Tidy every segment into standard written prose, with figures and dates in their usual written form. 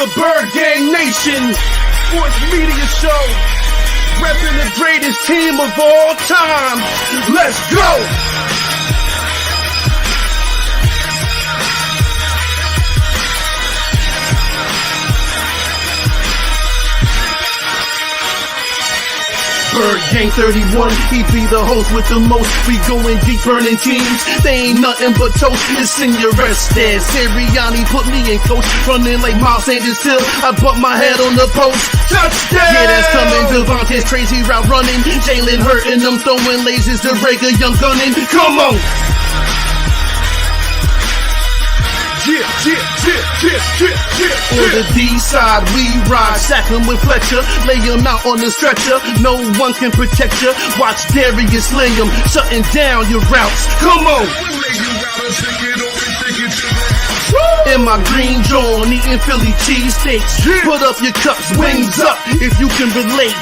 the Bird Gang Nation Sports Media Show, repping the greatest team of all time. Let's go! Bird Gang 31, he be the host with the most. We going deep, burning teams. They ain't nothing but toast. It's in your rest there. Sirianni put me in coach, running like Miles Sanders till I bump my head on the post. Touchdown! Yeah, that's coming. Devontae's crazy route running. Jalen hurting them, throwing lasers to break a young gunning. Come on! On the D side, we ride, sack him with Fletcher, lay him out on the stretcher. No one can protect you. Watch Darius lay him, shutting down your routes. Come on! In my green John, eating Philly cheesesteaks. Put up your cups, wings up, if you can relate.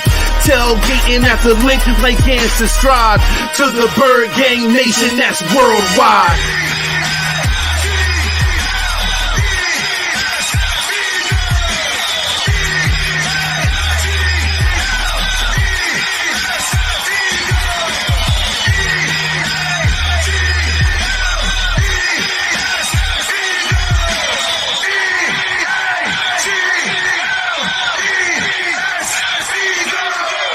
Tailgating at the link like hands to stride to the Bird Gang Nation that's worldwide.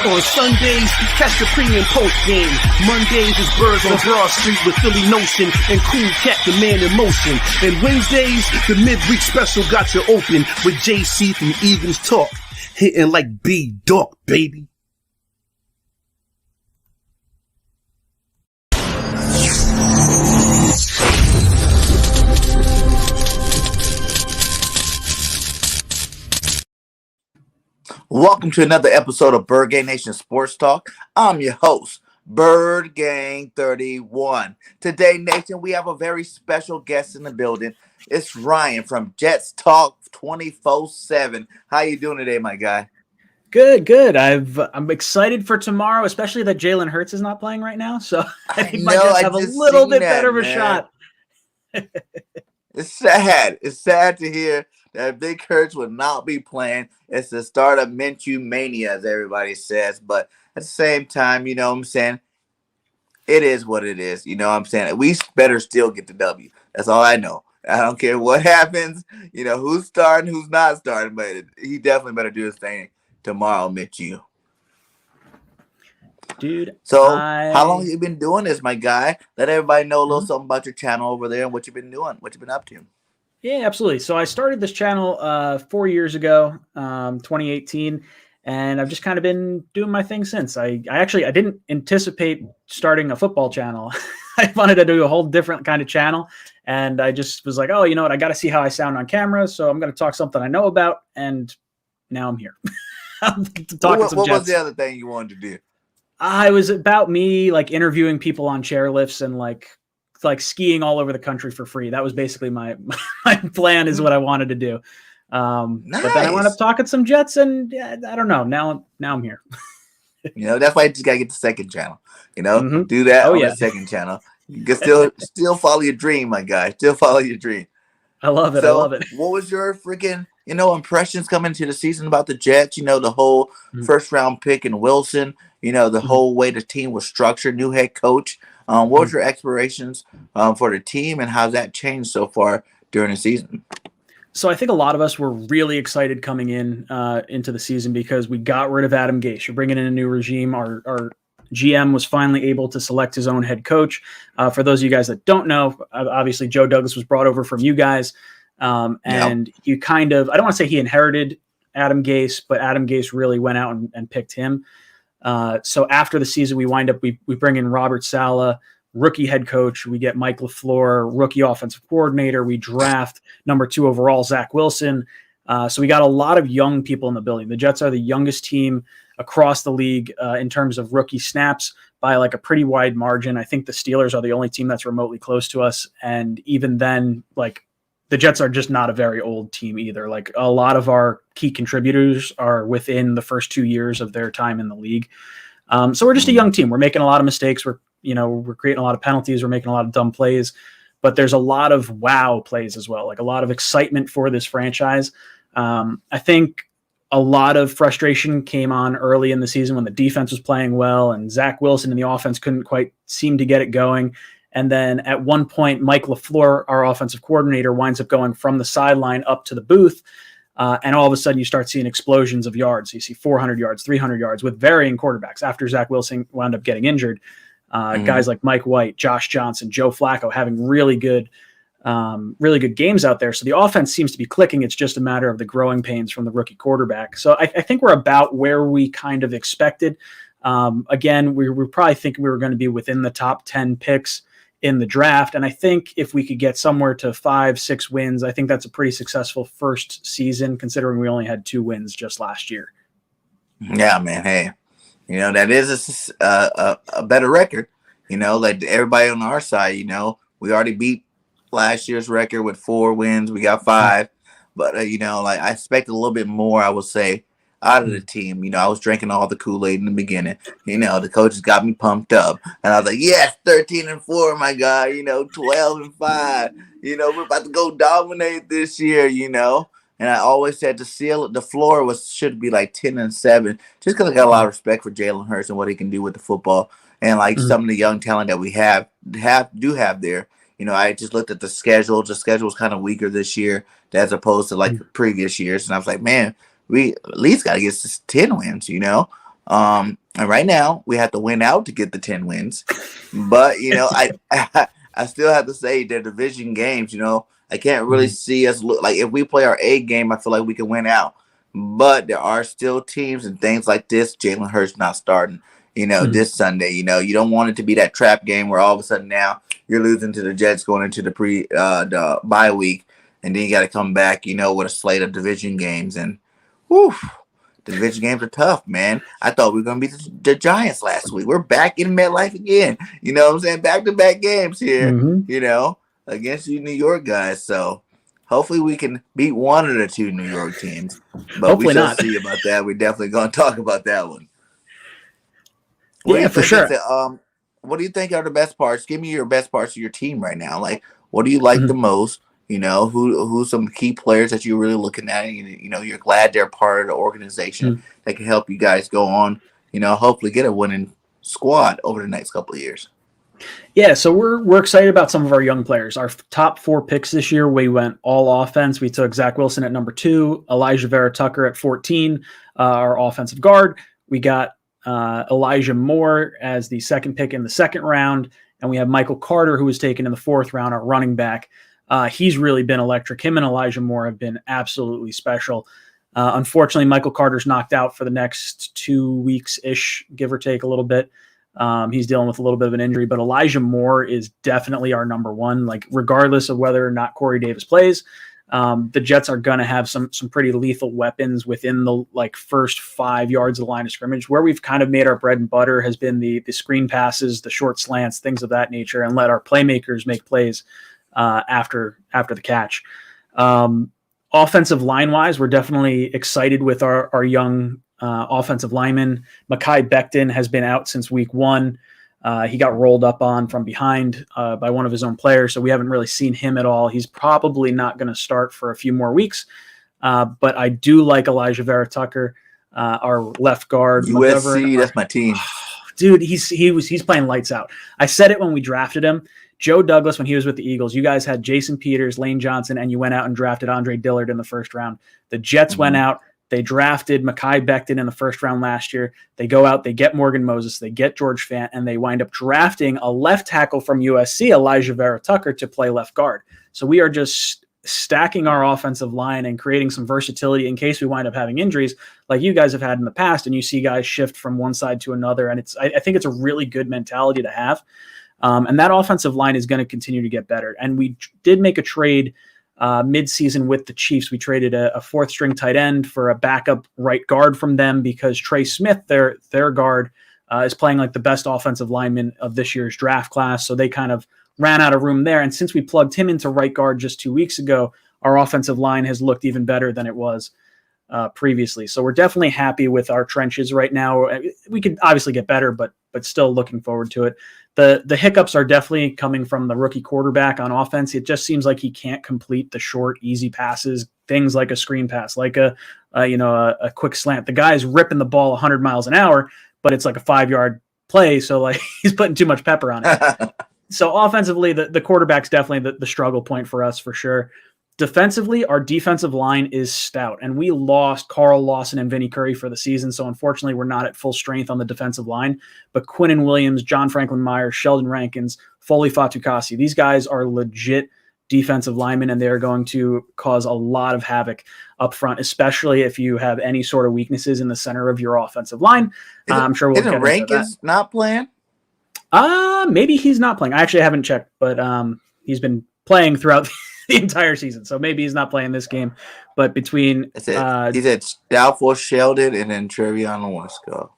On Sundays, catch the pre and post game. Mondays is Birds on Broad Street with Philly Notion and Cool Cat, the man in motion. And Wednesdays, the midweek special got you open with JC from Eagles Talk, hitting like B-Dog, baby. Welcome to another episode of Bird Gang Nation Sports Talk. I'm your host, Bird Gang 31. Today, Nation, we have a very special guest in the building. It's Ryan from Jets Talk 24/7. How you doing today, my guy? Good. I'm excited for tomorrow, especially that Jalen Hurts is not playing right now. So I think my Jets have a little bit better of a shot. It's sad. It's sad to hear that Big Hurts will not be playing. It's the start of Minshew mania, as everybody says. But at the same time, you know what I'm saying? It is what it is. You know what I'm saying? We better still get the W. That's all I know. I don't care what happens. You know, who's starting, who's not starting. But he definitely better do his thing tomorrow, Minshew. Dude, so how long have you been doing this, my guy? Let everybody know a little something about your channel over there and what you've been doing, what you've been up to. Yeah, absolutely. So I started this channel 4 years ago, 2018, and I've just kind of been doing my thing since. I didn't anticipate starting a football channel. I wanted to do a whole different kind of channel, and I just was like, oh, you know what? I got to see how I sound on camera, so I'm going to talk something I know about, and now I'm here. What was the other thing you wanted to do? It was about me like interviewing people on chairlifts and like skiing all over the country for free. That was basically my plan, is what I wanted to do. Nice. But then I wound up talking some Jets, and I don't know. Now I'm here. You know, that's why you just gotta get the second channel. You know, do that on the second channel. You can still follow your dream, my guy. Still follow your dream. I love it. What was your freaking impressions coming into the season about the Jets? You know, the whole first round pick in Wilson. You know, the whole way the team was structured, new head coach. What was your expectations for the team, and how's that changed so far during the season? So I think a lot of us were really excited coming into the season because we got rid of Adam Gase. You're bringing in a new regime. Our GM was finally able to select his own head coach. For those of you guys that don't know, obviously Joe Douglas was brought over from you guys. And you kind of, I don't want to say he inherited Adam Gase, but Adam Gase really went out and picked him. So after the season, we bring in Robert Saleh, rookie head coach. We get Mike LaFleur, rookie offensive coordinator. We draft number 2 overall, Zach Wilson. So we got a lot of young people in the building. The Jets are the youngest team across the league in terms of rookie snaps by like a pretty wide margin. I think the Steelers are the only team that's remotely close to us. And even then, like, the Jets are just not a very old team either. Like, a lot of our key contributors are within the first 2 years of their time in the league. So we're just a young team. We're making a lot of mistakes. We're creating a lot of penalties. We're making a lot of dumb plays, but there's a lot of wow plays as well. Like, a lot of excitement for this franchise. I think a lot of frustration came on early in the season when the defense was playing well and Zach Wilson and the offense couldn't quite seem to get it going. And then at one point, Mike LaFleur, our offensive coordinator, winds up going from the sideline up to the booth. And all of a sudden you start seeing explosions of yards. You see 400 yards, 300 yards with varying quarterbacks after Zach Wilson wound up getting injured. Guys like Mike White, Josh Johnson, Joe Flacco having really good games out there. So the offense seems to be clicking. It's just a matter of the growing pains from the rookie quarterback. So I think we're about where we kind of expected. Again, we were probably thinking we were going to be within the top 10 picks in the draft. And I think if we could get somewhere to 5-6 wins, I think that's a pretty successful first season, considering we only had 2 wins just last year. Yeah, man. Hey, that is a better record. Like everybody on our side, we already beat last year's record with 4 wins. We got 5, but like I expected a little bit more, I would say, out of the team. I was drinking all the Kool-Aid in the beginning. The coaches got me pumped up, and I was like, yes, 13-4, my guy. 12-5. We're about to go dominate this year. And I always said the floor should be like 10-7, just because I got a lot of respect for Jalen Hurts and what he can do with the football, and like some of the young talent that we have there. I just looked at the schedule. The schedule was kind of weaker this year as opposed to like the previous years, and I was like, man, we at least got to get 10 wins, and right now we have to win out to get the 10 wins. But, I still have to say they're division games, I can't really see us like if we play our A game, I feel like we can win out. But there are still teams and things like this. Jalen Hurts not starting, this Sunday. You don't want it to be that trap game where all of a sudden now you're losing to the Jets going into the bye week. And then you got to come back, with a slate of division games. And whew, the division games are tough, man. I thought we were going to be the Giants last week. We're back in MetLife again. You know what I'm saying? Back-to-back games here, against you New York guys. So hopefully we can beat one of the 2 New York teams. But hopefully we shall not. see about that. We're definitely going to talk about that one. Yeah, for sure. What do you think are the best parts? Give me your best parts of your team right now. Like, what do you like the most? Who's some key players that you're really looking at? You're glad they're part of the organization that can help you guys go on, hopefully get a winning squad over the next couple of years. Yeah, so we're excited about some of our young players. Our top 4 picks this year, we went all offense. We took Zach Wilson at number 2, Elijah Vera Tucker at 14, our offensive guard. We got Elijah Moore as the second pick in the second round, and we have Michael Carter, who was taken in the 4th round, our running back. He's really been electric. Him and Elijah Moore have been absolutely special. Unfortunately, Michael Carter's knocked out for the next 2 weeks-ish, give or take a little bit. He's dealing with a little bit of an injury, but Elijah Moore is definitely our number 1. Like, regardless of whether or not Corey Davis plays, the Jets are going to have some pretty lethal weapons within the first 5 yards of the line of scrimmage. Where we've kind of made our bread and butter has been the screen passes, the short slants, things of that nature, and let our playmakers make plays after the catch. Offensive line wise, we're definitely excited with our young offensive lineman. Mekhi Becton has been out since week 1. He got rolled up on from behind by one of his own players, so we haven't really seen him at all. He's probably not going to start for a few more weeks, but I do like Elijah Vera Tucker, our left guard. USC, that's my team. Dude, he's playing lights out. I said it when we drafted him. Joe Douglas, when he was with the Eagles, you guys had Jason Peters, Lane Johnson, and you went out and drafted Andre Dillard in the 1st round. The Jets went out. They drafted Mekhi Becton in the 1st round last year. They go out, they get Morgan Moses, they get George Fant, and they wind up drafting a left tackle from USC, Elijah Vera Tucker, to play left guard. So we are just stacking our offensive line and creating some versatility in case we wind up having injuries like you guys have had in the past, and you see guys shift from one side to another. And I think it's a really good mentality to have. And that offensive line is going to continue to get better. And we did make a trade mid-season with the Chiefs. We traded a 4th-string tight end for a backup right guard from them because Trey Smith, their guard, is playing like the best offensive lineman of this year's draft class. So they kind of ran out of room there. And since we plugged him into right guard just 2 weeks ago, our offensive line has looked even better than it was previously. So we're definitely happy with our trenches right now. We could obviously get better, but still looking forward to it. The hiccups are definitely coming from the rookie quarterback on offense. It just seems like he can't complete the short, easy passes, things like a screen pass, like a quick slant. The guy's ripping the ball 100 miles an hour, but it's like a 5-yard play. So like he's putting too much pepper on it. So offensively, the quarterback's definitely the struggle point for us for sure. Defensively, our defensive line is stout, and we lost Carl Lawson and Vinny Curry for the season. So unfortunately, we're not at full strength on the defensive line, but Quinnen Williams, John Franklin Myers, Sheldon Rankins, Foley Fatukasi, these guys are legit defensive linemen, and they're going to cause a lot of havoc up front, especially if you have any sort of weaknesses in the center of your offensive line. I'm sure we'll get into Rankins that. Not playing? Maybe he's not playing. I actually haven't checked, but he's been playing throughout the entire season, so maybe he's not playing this game. But between he's at Doubtful, Sheldon, and then Trevion Lewinsky.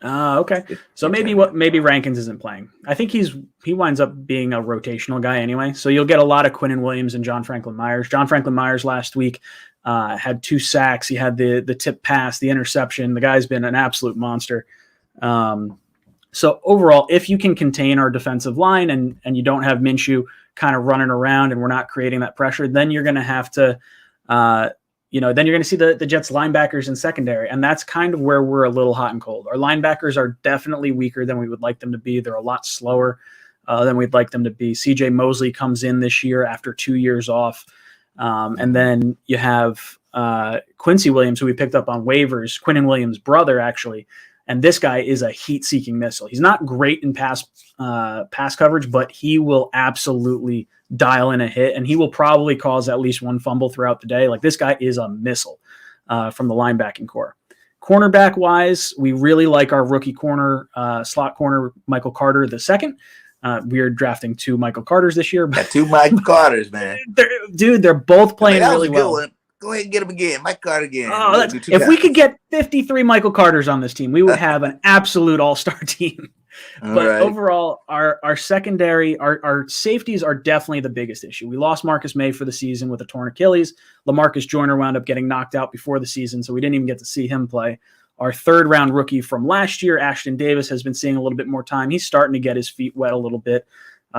Okay. So maybe Rankins isn't playing. I think he winds up being a rotational guy anyway. So you'll get a lot of Quinnen Williams and John Franklin Myers. John Franklin Myers last week had 2 sacks. He had the tip pass, the interception. The guy's been an absolute monster. So overall, if you can contain our defensive line and you don't have Minshew kind of running around and we're not creating that pressure, then you're going to have to, then you're going to see the Jets linebackers in secondary. And that's kind of where we're a little hot and cold. Our linebackers are definitely weaker than we would like them to be. They're a lot slower than we'd like them to be. CJ Mosley comes in this year after 2 years off. And then you have Quincy Williams, who we picked up on waivers, Quinnen Williams' brother, actually. And this guy is a heat-seeking missile. He's not great in pass coverage, but he will absolutely dial in a hit, and he will probably cause at least one fumble throughout the day. Like, this guy is a missile from the linebacking core. Cornerback-wise, we really like our rookie corner, slot corner, Michael Carter II. We're drafting 2 Michael Carters this year. Got 2 Michael Carters, man. They're both playing really well. One. Go ahead and get him again. Mike Carter again. Oh, if we could get 53 Michael Carters on this team, we would have an absolute all-star team. But overall, our secondary, our safeties are definitely the biggest issue. We lost Marcus May for the season with a torn Achilles. LaMarcus Joyner wound up getting knocked out before the season, so we didn't even get to see him play. Our 3rd-round rookie from last year, Ashton Davis, has been seeing a little bit more time. He's starting to get his feet wet a little bit,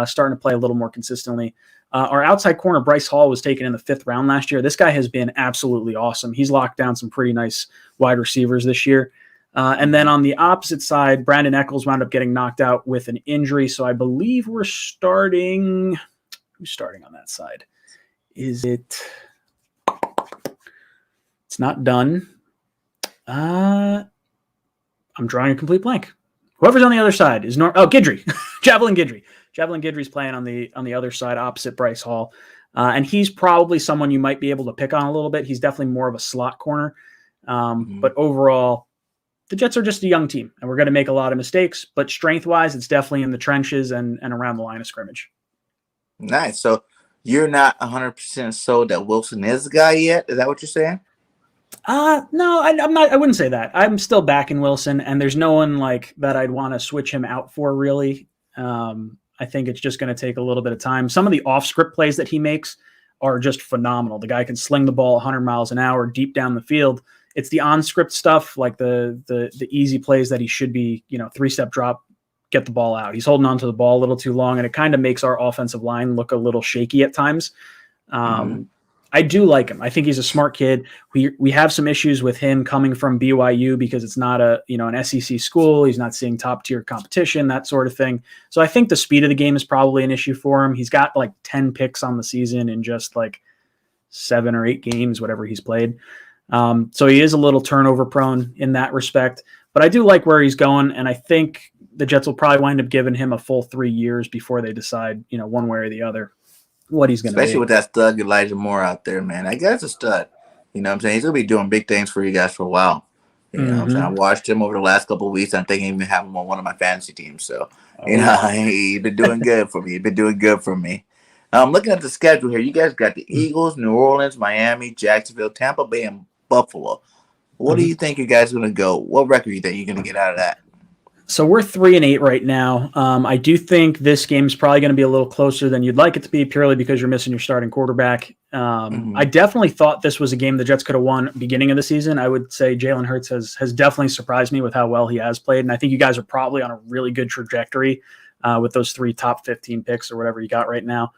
starting to play a little more consistently. Our outside corner, Bryce Hall, was taken in the 5th round last year. This guy has been absolutely awesome. He's locked down some pretty nice wide receivers this year. And then on the opposite side, Brandon Eccles wound up getting knocked out with an injury. So I believe we're starting. Who's starting on that side? Is it? It's not done. I'm drawing a complete blank. Whoever's on the other side is Guidry. Javelin Guidry. Javelin Guidry's playing on the other side opposite Bryce Hall. And he's probably someone you might be able to pick on a little bit. He's definitely more of a slot corner. But overall, the Jets are just a young team, and we're going to make a lot of mistakes. But strength-wise, it's definitely in the trenches and around the line of scrimmage. Nice. So you're not 100% sold that Wilson is the guy yet? Is that what you're saying? No, I'm not. I wouldn't say that. I'm still backing Wilson, and there's no one like that I'd want to switch him out for, really. I think it's just going to take a little bit of time. Some of the off-script plays that he makes are just phenomenal. The guy can sling the ball 100 miles an hour deep down the field. It's the on-script stuff, like the easy plays that he should be, 3-step drop, get the ball out. He's holding on to the ball a little too long, and it kind of makes our offensive line look a little shaky at times. I do like him. I think he's a smart kid. We have some issues with him coming from BYU because it's not an SEC school. He's not seeing top tier competition, that sort of thing. So I think the speed of the game is probably an issue for him. He's got like 10 picks on the season in just like 7 or 8 games, whatever he's played. So he is a little turnover prone in that respect, but I do like where he's going. And I think the Jets will probably wind up giving him a full 3 years before they decide, one way or the other, what he's going to do. Especially with that stud Elijah Moore out there, man. That guy's a stud. You know what I'm saying? He's going to be doing big things for you guys for a while. You know what I'm saying? I watched him over the last couple of weeks. I'm thinking even have him on one of my fantasy teams. So, he's been doing good for me. He's been doing good for me. Looking at the schedule here, you guys got the Eagles, New Orleans, Miami, Jacksonville, Tampa Bay, and Buffalo. What do you think you guys are going to go? What record do you think you're going to get out of that? So we're 3-8 right now. I do think this game is probably going to be a little closer than you'd like it to be, purely because you're missing your starting quarterback. I definitely thought this was a game the Jets could have won beginning of the season. I would say Jalen Hurts has definitely surprised me with how well he has played, and I think you guys are probably on a really good trajectory with those 3 top 15 picks or whatever you got right now.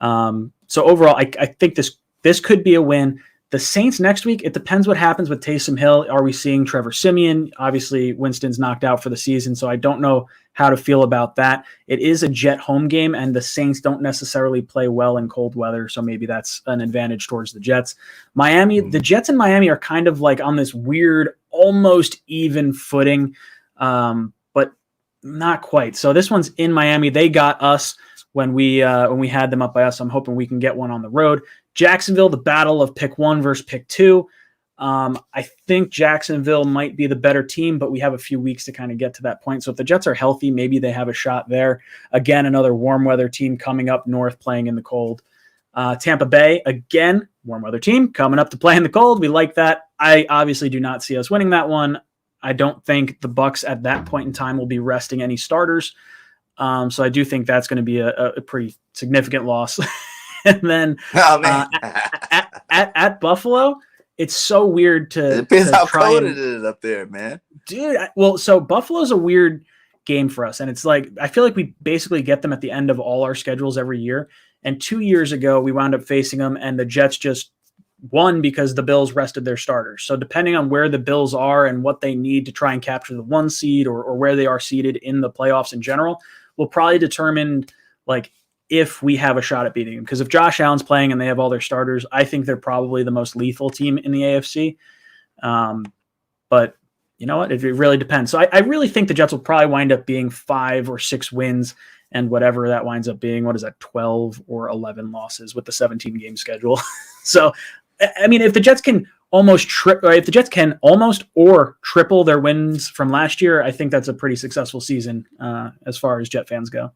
So overall, I think this could be a win. The Saints next week, it depends what happens with Taysom Hill. Are we seeing Trevor Siemian? Obviously, Winston's knocked out for the season, so I don't know how to feel about that. It is a Jet home game, and the Saints don't necessarily play well in cold weather, so maybe that's an advantage towards the Jets. Miami, the Jets and Miami are kind of like on this weird, almost even footing, but not quite. So this one's in Miami. They got us when we had them up by us. I'm hoping we can get one on the road. Jacksonville, the battle of pick 1 versus pick 2. I think Jacksonville might be the better team, but we have a few weeks to kind of get to that point. So if the Jets are healthy, maybe they have a shot there. Again, another warm weather team coming up north playing in the cold. Tampa Bay, again, warm weather team coming up to play in the cold. We like that. I obviously do not see us winning that one. I don't think the Bucs at that point in time will be resting any starters. So I do think that's going to be a pretty significant loss. And then at Buffalo, it's so weird to it depends how try cold and, it is up there, man. Dude, so Buffalo's a weird game for us. And it's like, I feel like we basically get them at the end of all our schedules every year. And 2 years ago, we wound up facing them, and the Jets just won because the Bills rested their starters. So depending on where the Bills are and what they need to try and capture the 1 seed or where they are seated in the playoffs in general, will probably determine like if we have a shot at beating them. Because if Josh Allen's playing and they have all their starters, I think they're probably the most lethal team in the AFC. But you know what? It really depends. So I really think the Jets will probably wind up being 5 or 6 wins, and whatever that winds up being, what is that, 12 or 11 losses with the 17-game schedule. So, I mean, if the Jets can almost or triple their wins from last year, I think that's a pretty successful season as far as Jet fans go.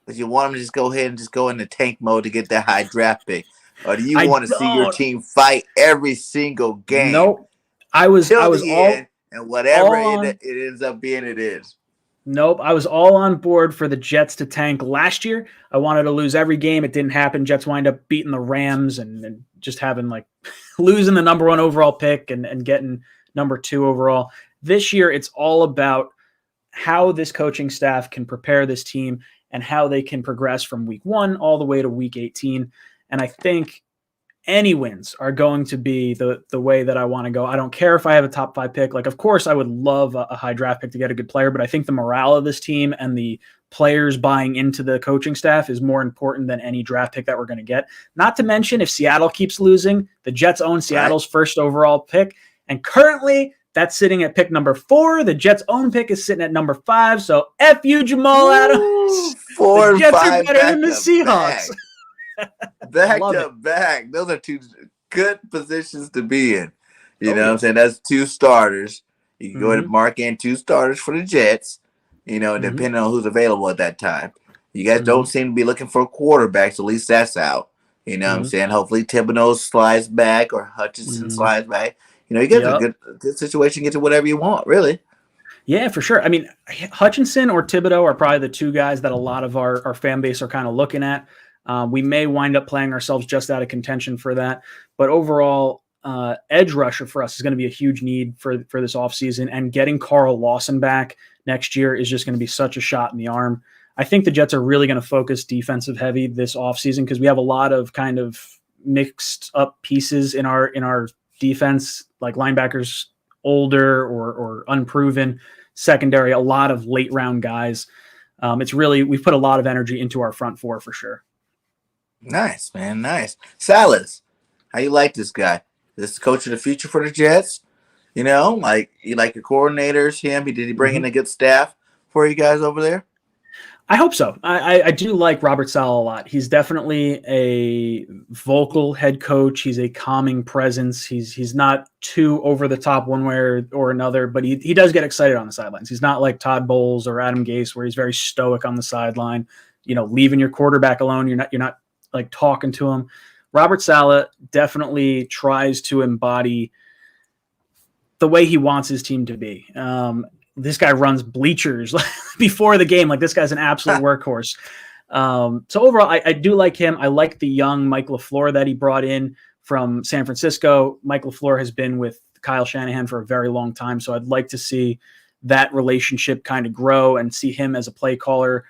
But you want them to just go ahead and just go into tank mode to get that high draft pick, or do you want to see your team fight every single game? Nope. I was all end, and whatever it ends up being, it is. Nope. I was all on board for the Jets to tank last year. I wanted to lose every game. It didn't happen. Jets wind up beating the Rams and just having like losing the number 1 overall pick and getting number 2 overall. This year, it's all about how this coaching staff can prepare this team and how they can progress from week 1 all the way to week 18. And I think any wins are going to be the way that I want to go. I don't care if I have a top 5 pick. Like, of course, I would love a high draft pick to get a good player, but I think the morale of this team and the players buying into the coaching staff is more important than any draft pick that we're going to get. Not to mention, if Seattle keeps losing, the Jets own Seattle's first overall pick. And currently, that's sitting at pick number 4. The Jets' own pick is sitting at number 5. So F you, Jamal Adams. 4 the Jets and 5 are better than the Seahawks. Back to back. Those are 2 good positions to be in. You know what I'm saying? That's 2 starters. You can go ahead and mark in 2 starters for the Jets, depending on who's available at that time. You guys don't seem to be looking for a quarterback, so at least that's out. You know what I'm saying? Hopefully Thibodeau slides back or Hutchinson slides back. You get a good situation, get to whatever you want, really. Yeah, for sure. I mean, Hutchinson or Thibodeau are probably the 2 guys that a lot of our fan base are kind of looking at. We may wind up playing ourselves just out of contention for that. But overall, edge rusher for us is going to be a huge need for this offseason. And getting Carl Lawson back next year is just going to be such a shot in the arm. I think the Jets are really going to focus defensive heavy this offseason because we have a lot of kind of mixed up pieces in our defense, like linebackers older or unproven, secondary, a lot of late round guys. We've put a lot of energy into our front 4 for sure. Nice, man. Nice. Salas, how you like this guy? Is this the coach of the future for the Jets? Like you like your coordinators, him? Did he bring in a good staff for you guys over there? I hope so. I do like Robert Saleh a lot. He's definitely a vocal head coach. He's a calming presence. He's not too over the top one way or another, but he does get excited on the sidelines. He's not like Todd Bowles or Adam Gase, where he's very stoic on the sideline, leaving your quarterback alone. You're not like talking to him. Robert Saleh definitely tries to embody the way he wants his team to be. This guy runs bleachers before the game. Like, this guy's an absolute workhorse. So overall, I do like him. I like the young Mike LaFleur that he brought in from San Francisco. Mike LaFleur has been with Kyle Shanahan for a very long time. So I'd like to see that relationship kind of grow and see him as a play caller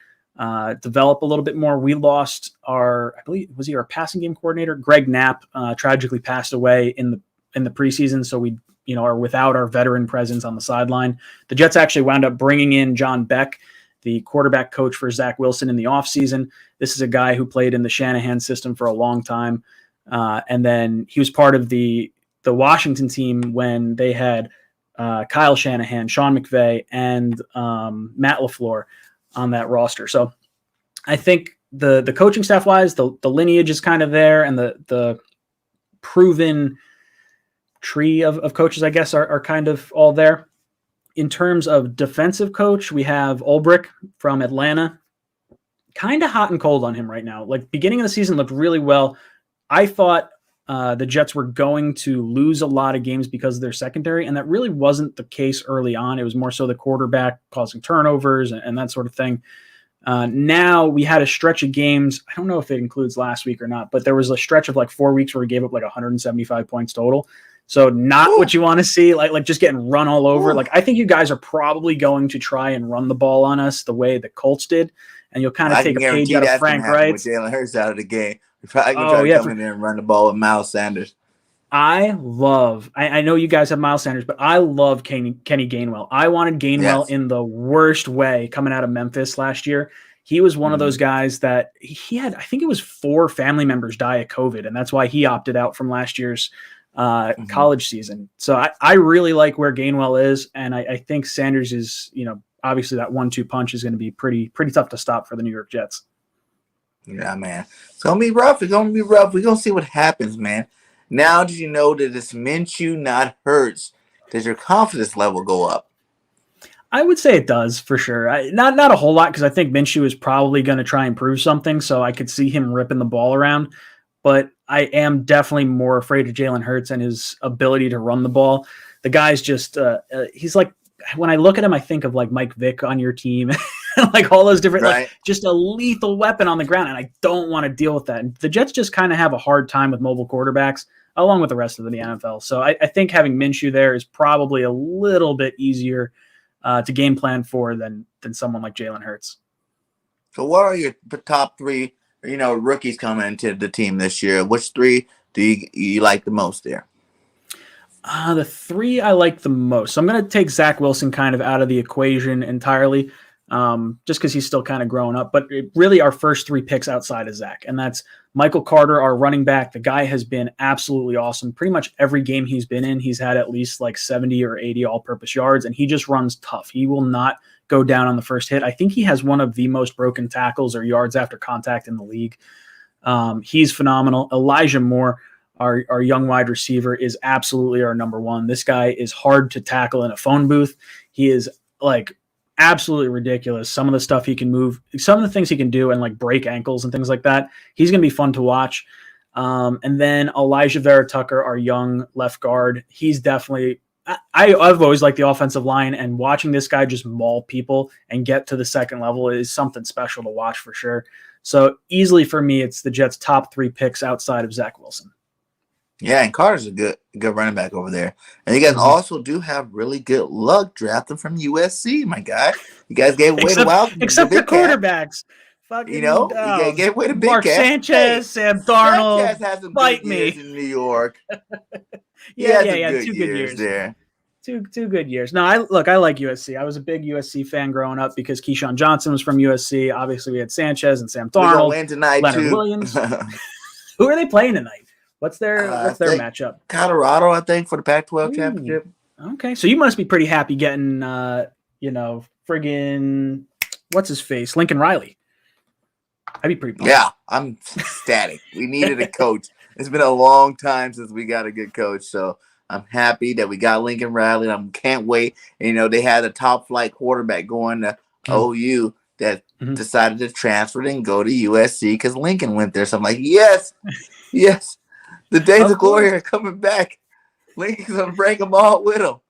develop a little bit more. We lost I believe, was he our passing game coordinator? Greg Knapp tragically passed away in in the preseason, so we are without our veteran presence on the sideline. The Jets actually wound up bringing in John Beck, the quarterback coach for Zach Wilson, in the offseason. This is a guy who played in the Shanahan system for a long time. And then he was part of the Washington team when they had Kyle Shanahan, Sean McVay, and Matt LaFleur on that roster. So I think the coaching staff wise, the lineage is kind of there, and the proven tree of coaches, I guess, are kind of all there. In terms of defensive coach, we have Ulbrich from Atlanta. Kind of hot and cold on him right now. Like, beginning of the season looked really well. I thought the Jets were going to lose a lot of games because of their secondary, and that really wasn't the case early on. It was more so the quarterback causing turnovers and that sort of thing. Now we had a stretch of games. I don't know if it includes last week or not, but there was a stretch of like 4 weeks where we gave up like 175 points total. So not what you want to see, like just getting run all over. Like, I think you guys are probably going to try and run the ball on us the way the Colts did, and you'll kind of take a page out of Frank Wright's. With Jalen Hurts out of the game, we're probably going to try to come in there and run the ball with Miles Sanders. I know you guys have Miles Sanders, but I love Kenny Gainwell. I wanted Gainwell in the worst way coming out of Memphis last year. He was one of those guys that he had, I think it was 4 family members die of COVID, and that's why he opted out from last year's college season. So I really like where Gainwell is, and I think Sanders is, obviously that 1-2 punch is going to be pretty tough to stop for the New York Jets. Yeah, man. It's going to be rough. It's going to be rough. We're going to see what happens, man. Now that you know that it's Minshew, not Hurts, does your confidence level go up? I would say it does, for sure. Not a whole lot, because I think Minshew is probably going to try and prove something, so I could see him ripping the ball around. But I am definitely more afraid of Jalen Hurts and his ability to run the ball. The guy's just he's like, when I look at him, I think of like Mike Vick on your team, like all those different, like just a lethal weapon on the ground. And I don't want to deal with that. And the Jets just kind of have a hard time with mobile quarterbacks, along with the rest of the NFL. So I think having Minshew there is probably a little bit easier to game plan for than someone like Jalen Hurts. So what are your top 3, rookies coming into the team this year? Which 3 do you like the most there? The 3 I like the most. So I'm going to take Zach Wilson kind of out of the equation entirely, just because he's still kind of growing up. But really our first 3 picks outside of Zach, and that's Michael Carter, our running back. The guy has been absolutely awesome. Pretty much every game he's been in, he's had at least like 70 or 80 all-purpose yards, and he just runs tough. He will not go down on the first hit. I think he has one of the most broken tackles or yards after contact in the league. He's phenomenal. Elijah Moore, our young wide receiver, is absolutely our number 1. This guy is hard to tackle in a phone booth. He is like absolutely ridiculous. Some of the stuff he can move, some of the things he can do, and like break ankles and things like that. He's going to be fun to watch. And then Elijah Vera Tucker, our young left guard. He's definitely, I've always liked the offensive line, and watching this guy just maul people and get to the second level is something special to watch for sure. So easily for me, it's the Jets' top 3 picks outside of Zach Wilson. Yeah, and Carter's a good running back over there. And you guys also do have really good luck drafting from USC, my guy. You guys gave away the wild, except the quarterbacks. Fucking, you gave away the big Mark cat. Sanchez, Sam Darnold. Sanchez has some fight good me years in New York. yeah, 2 good years there. Two good years. No, I like USC. I was a big USC fan growing up because Keyshawn Johnson was from USC. Obviously, we had Sanchez and Sam Darnold. Win tonight, Leonard Williams. Who are they playing tonight? What's their matchup? Colorado, I think, for the Pac-12 championship. Okay, so you must be pretty happy getting, friggin' what's his face, Lincoln Riley. I'd be pretty pumped. Yeah, I'm ecstatic. We needed a coach. It's been a long time since we got a good coach, so I'm happy that we got Lincoln Riley. I can't wait. They had a top flight quarterback going to OU that decided to transfer and go to USC because Lincoln went there. So I'm like, yes. The days of glory are coming back. Lincoln's going to bring them all with him.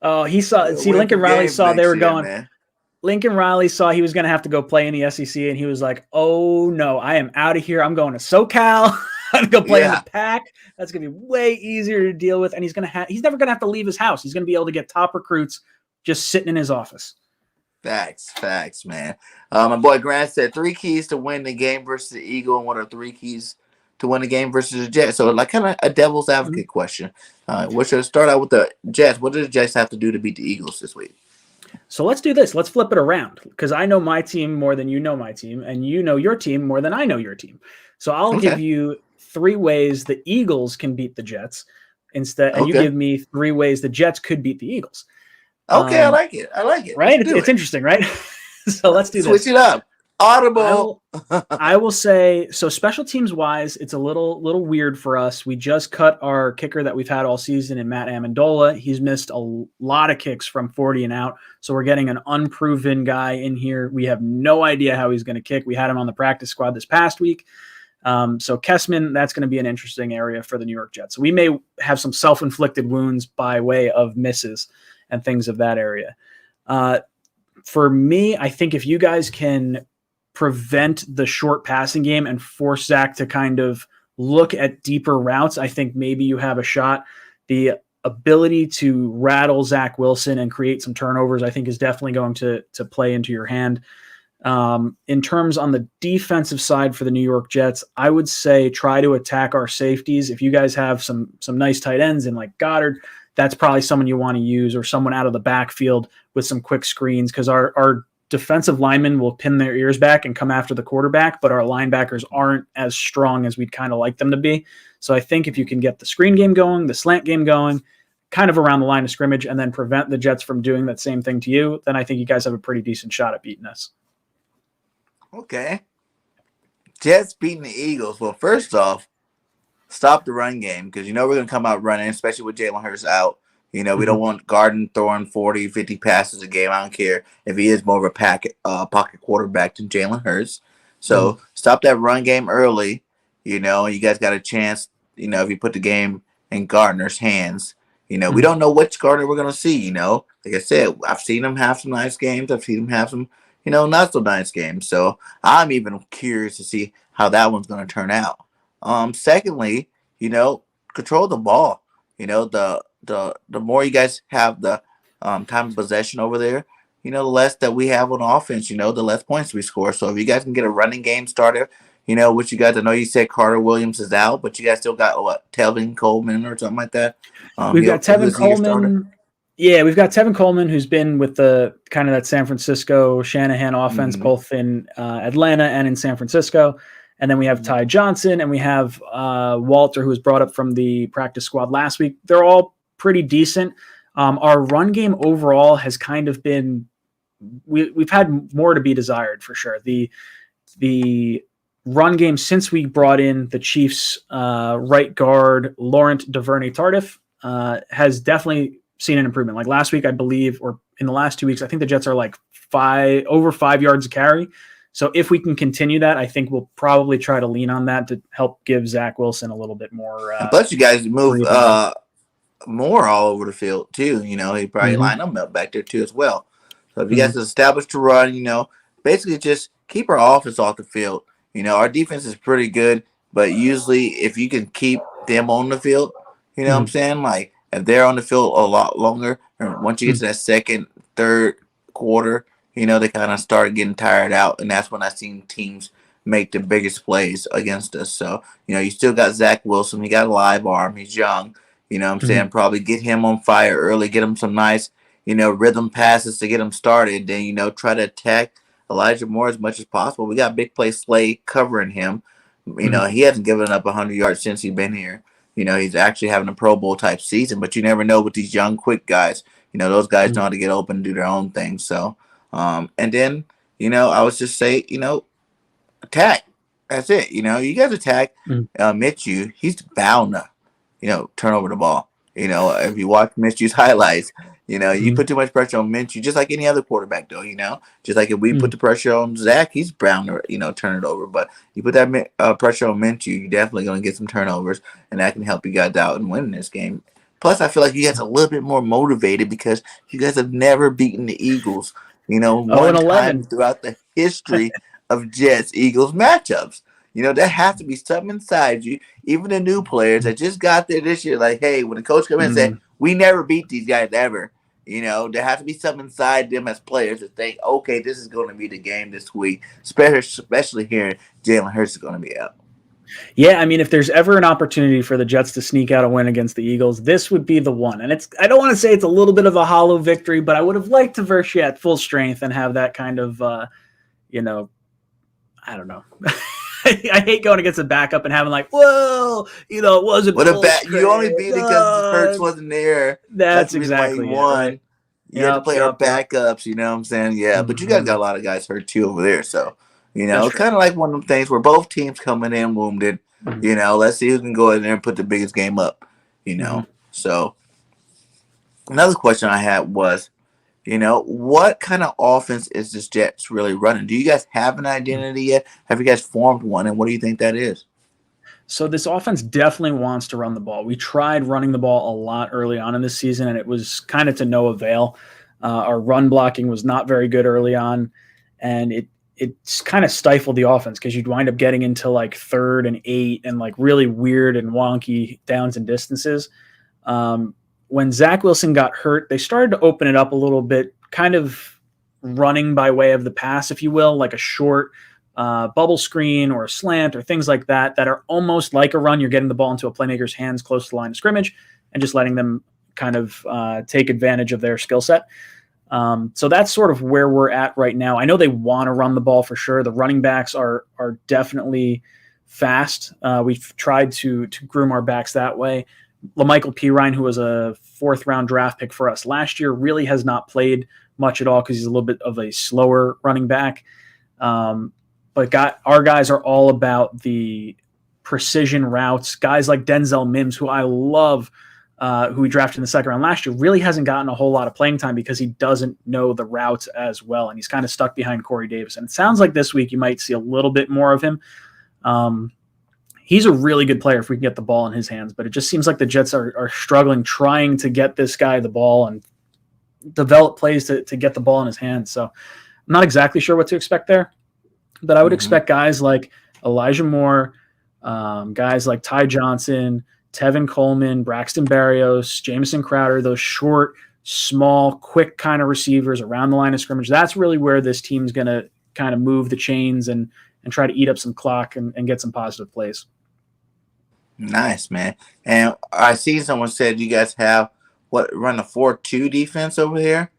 Oh, Lincoln Riley saw they were going. Man. Lincoln Riley saw he was going to have to go play in the SEC, and he was like, oh, no, I am out of here. I'm going to SoCal. I'm going to go play in the Pac. That's going to be way easier to deal with, and he's never going to have to leave his house. He's going to be able to get top recruits just sitting in his office. Facts, man. My boy Grant said 3 keys to win the game versus the Eagle, and what are 3 keys to win a game versus the Jets. So like kind of a devil's advocate question. We should start out with the Jets. What do the Jets have to do to beat the Eagles this week? So let's do this. Let's flip it around because I know my team more than you know my team, and you know your team more than I know your team. So I'll give you 3 ways the Eagles can beat the Jets instead, and you give me 3 ways the Jets could beat the Eagles. Okay, I like it. Right? It's interesting, right? So let's do this. Switch it up. Audible. I will say, so special teams wise, it's a little weird for us. We just cut our kicker that we've had all season in Matt Amendola. He's missed a lot of kicks from 40 and out. So we're getting an unproven guy in here. We have no idea how he's going to kick. We had him on the practice squad this past week. So Kessman, that's going to be an interesting area for the New York Jets. So we may have some self-inflicted wounds by way of misses and things of that area. For me, I think if you guys can prevent the short passing game and force Zach to kind of look at deeper routes, I think maybe you have a shot. The ability to rattle Zach Wilson and create some turnovers, I think is definitely going to play into your hand. In terms on the defensive side for the New York Jets, I would say try to attack our safeties. If you guys have some nice tight ends in like Goddard, that's probably someone you want to use, or someone out of the backfield with some quick screens, because our defensive linemen will pin their ears back and come after the quarterback, but our linebackers aren't as strong as we'd kind of like them to be. So I think if you can get the screen game going, the slant game going, kind of around the line of scrimmage, and then prevent the Jets from doing that same thing to you, then I think you guys have a pretty decent shot at beating us. Okay. Jets beating the Eagles. Well, first off, stop the run game, because we're going to come out running, especially with Jalen Hurts out. We don't want Garden throwing 40, 50 passes a game. I don't care if he is more of a pocket quarterback than Jalen Hurts. So stop that run game early. You guys got a chance, if you put the game in Gardner's hands. We don't know which Gardner we're going to see, Like I said, I've seen him have some nice games. I've seen him have some, not so nice games. So I'm even curious to see how that one's going to turn out. Secondly, control the ball. The more you guys have the time of possession over there, the less that we have on offense, the less points we score. So if you guys can get a running game started, which you guys, I know you said Carter Williams is out, but you guys still got Tevin Coleman or something like that. We've got Tevin Coleman. Yeah, we've got Tevin Coleman, who's been with the kind of that San Francisco Shanahan offense, both in Atlanta and in San Francisco. And then we have Ty Johnson, and we have Walter, who was brought up from the practice squad last week. They're all pretty decent. Our run game overall has kind of been, we've had more to be desired for sure. The run game since we brought in the Chiefs right guard Laurent Duvernay-Tardif has definitely seen an improvement. Like last week, I believe, or in the last 2 weeks, I think the Jets are like over 5 yards a carry. So if we can continue that, I think we'll probably try to lean on that to help give Zach Wilson a little bit more. Plus, you guys move more all over the field too. He probably line them up back there too as well. So if you guys establish to run, basically just keep our offense off the field. Our defense is pretty good, but usually if you can keep them on the field, what I'm saying? Like if they're on the field a lot longer, or once you get to that second, third quarter, they kind of start getting tired out, and that's when I've seen teams make the biggest plays against us. So, you still got Zach Wilson. He got a live arm. He's young. What I'm saying? Probably get him on fire early, get him some nice, rhythm passes to get him started. Then, try to attack Elijah Moore as much as possible. We got big play Slay covering him. He hasn't given up 100 yards since he's been here. He's actually having a Pro Bowl type season, but you never know with these young, quick guys. Those guys know how to get open and do their own thing. So, and then, I would just say, attack. That's it. You guys attack Mitchell. He's bound to, turn over the ball. If you watch Mitchell's highlights, you put too much pressure on Minshew, just like any other quarterback, though, just like if we put the pressure on Zach, he's bound to, turn it over. But you put that pressure on Minshew, you're definitely going to get some turnovers, and that can help you guys out and win this game. Plus, I feel like you guys are a little bit more motivated because you guys have never beaten the Eagles, one time throughout the history of Jets-Eagles matchups. There has to be something inside you, even the new players that just got there this year, like, hey, when the coach comes in and said, we never beat these guys ever, there has to be something inside them as players that think, okay, this is going to be the game this week, especially hearing Jalen Hurts is going to be out. Yeah, I mean, if there's ever an opportunity for the Jets to sneak out a win against the Eagles, this would be the one. And I don't want to say it's a little bit of a hollow victory, but I would have liked to verse you at full strength and have that kind of, I don't know. I hate going against a backup and having like, whoa, it wasn't. What a you only beat it because Hurts wasn't there. That's exactly why you won. Right? You had to play our backups, you know what I'm saying? Yeah, but you guys got a lot of guys hurt too over there. So, it's kind of like one of them things where both teams coming in wounded. Let's see who can go in there and put the biggest game up, So, another question I had was, what kind of offense is this Jets really running? Do you guys have an identity yet? Have you guys formed one? And what do you think that is? So this offense definitely wants to run the ball. We tried running the ball a lot early on in this season, and it was kind of to no avail. Our run blocking was not very good early on, and it kind of stifled the offense because you'd wind up getting into like 3rd and 8 and like really weird and wonky downs and distances. When Zach Wilson got hurt, they started to open it up a little bit, kind of running by way of the pass, if you will, like a short bubble screen or a slant or things like that are almost like a run. You're getting the ball into a playmaker's hands close to the line of scrimmage and just letting them kind of take advantage of their skill set. So that's sort of where we're at right now. I know they want to run the ball for sure. The running backs are definitely fast. We've tried to groom our backs that way. LaMichael Pirine, who was a 4th-round draft pick for us last year, really has not played much at all because he's a little bit of a slower running back. But our guys are all about the precision routes. Guys like Denzel Mims, who I love, who we drafted in the 2nd round last year, really hasn't gotten a whole lot of playing time because he doesn't know the routes as well, and he's kind of stuck behind Corey Davis. And it sounds like this week you might see a little bit more of him. He's a really good player if we can get the ball in his hands, but it just seems like the Jets are struggling trying to get this guy the ball and develop plays to get the ball in his hands. So I'm not exactly sure what to expect there, but I would expect guys like Elijah Moore, guys like Ty Johnson, Tevin Coleman, Braxton Berrios, Jamison Crowder, those short, small, quick kind of receivers around the line of scrimmage. That's really where this team's going to kind of move the chains and try to eat up some clock and get some positive plays. Nice, man. And I see someone said you guys have run a 4-2 defense over here.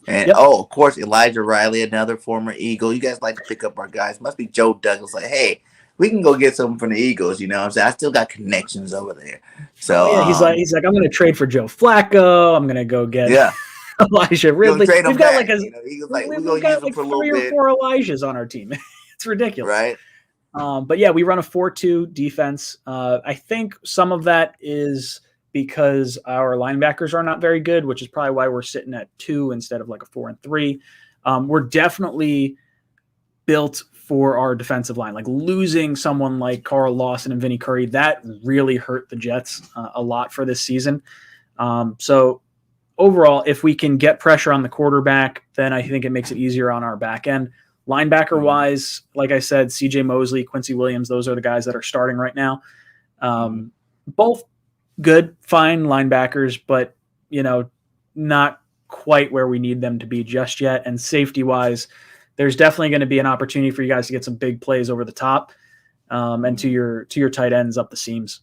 And of course, Elijah Riley, another former Eagle. You guys like to pick up our guys. Must be Joe Douglas. Like, hey, we can go get something from the Eagles. You know what I'm saying? I still got connections over there. So he's like, I'm going to trade for Joe Flacco. I'm going to go get Elijah Ridley. We've got like we're got like 3 or 4 Elijahs on our team. It's ridiculous, right? But yeah, we run a 4-2 defense. I think some of that is because our linebackers are not very good, which is probably why we're sitting at 2 instead of like a 4 and 3. We're definitely built for our defensive line. Like losing someone like Carl Lawson and Vinny Curry, that really hurt the Jets a lot for this season. So overall, if we can get pressure on the quarterback, then I think it makes it easier on our back end. Linebacker-wise, like I said, C.J. Mosley, Quincy Williams, those are the guys that are starting right now. Both good, fine linebackers, but, not quite where we need them to be just yet. And safety-wise, there's definitely going to be an opportunity for you guys to get some big plays over the top and to your tight ends up the seams.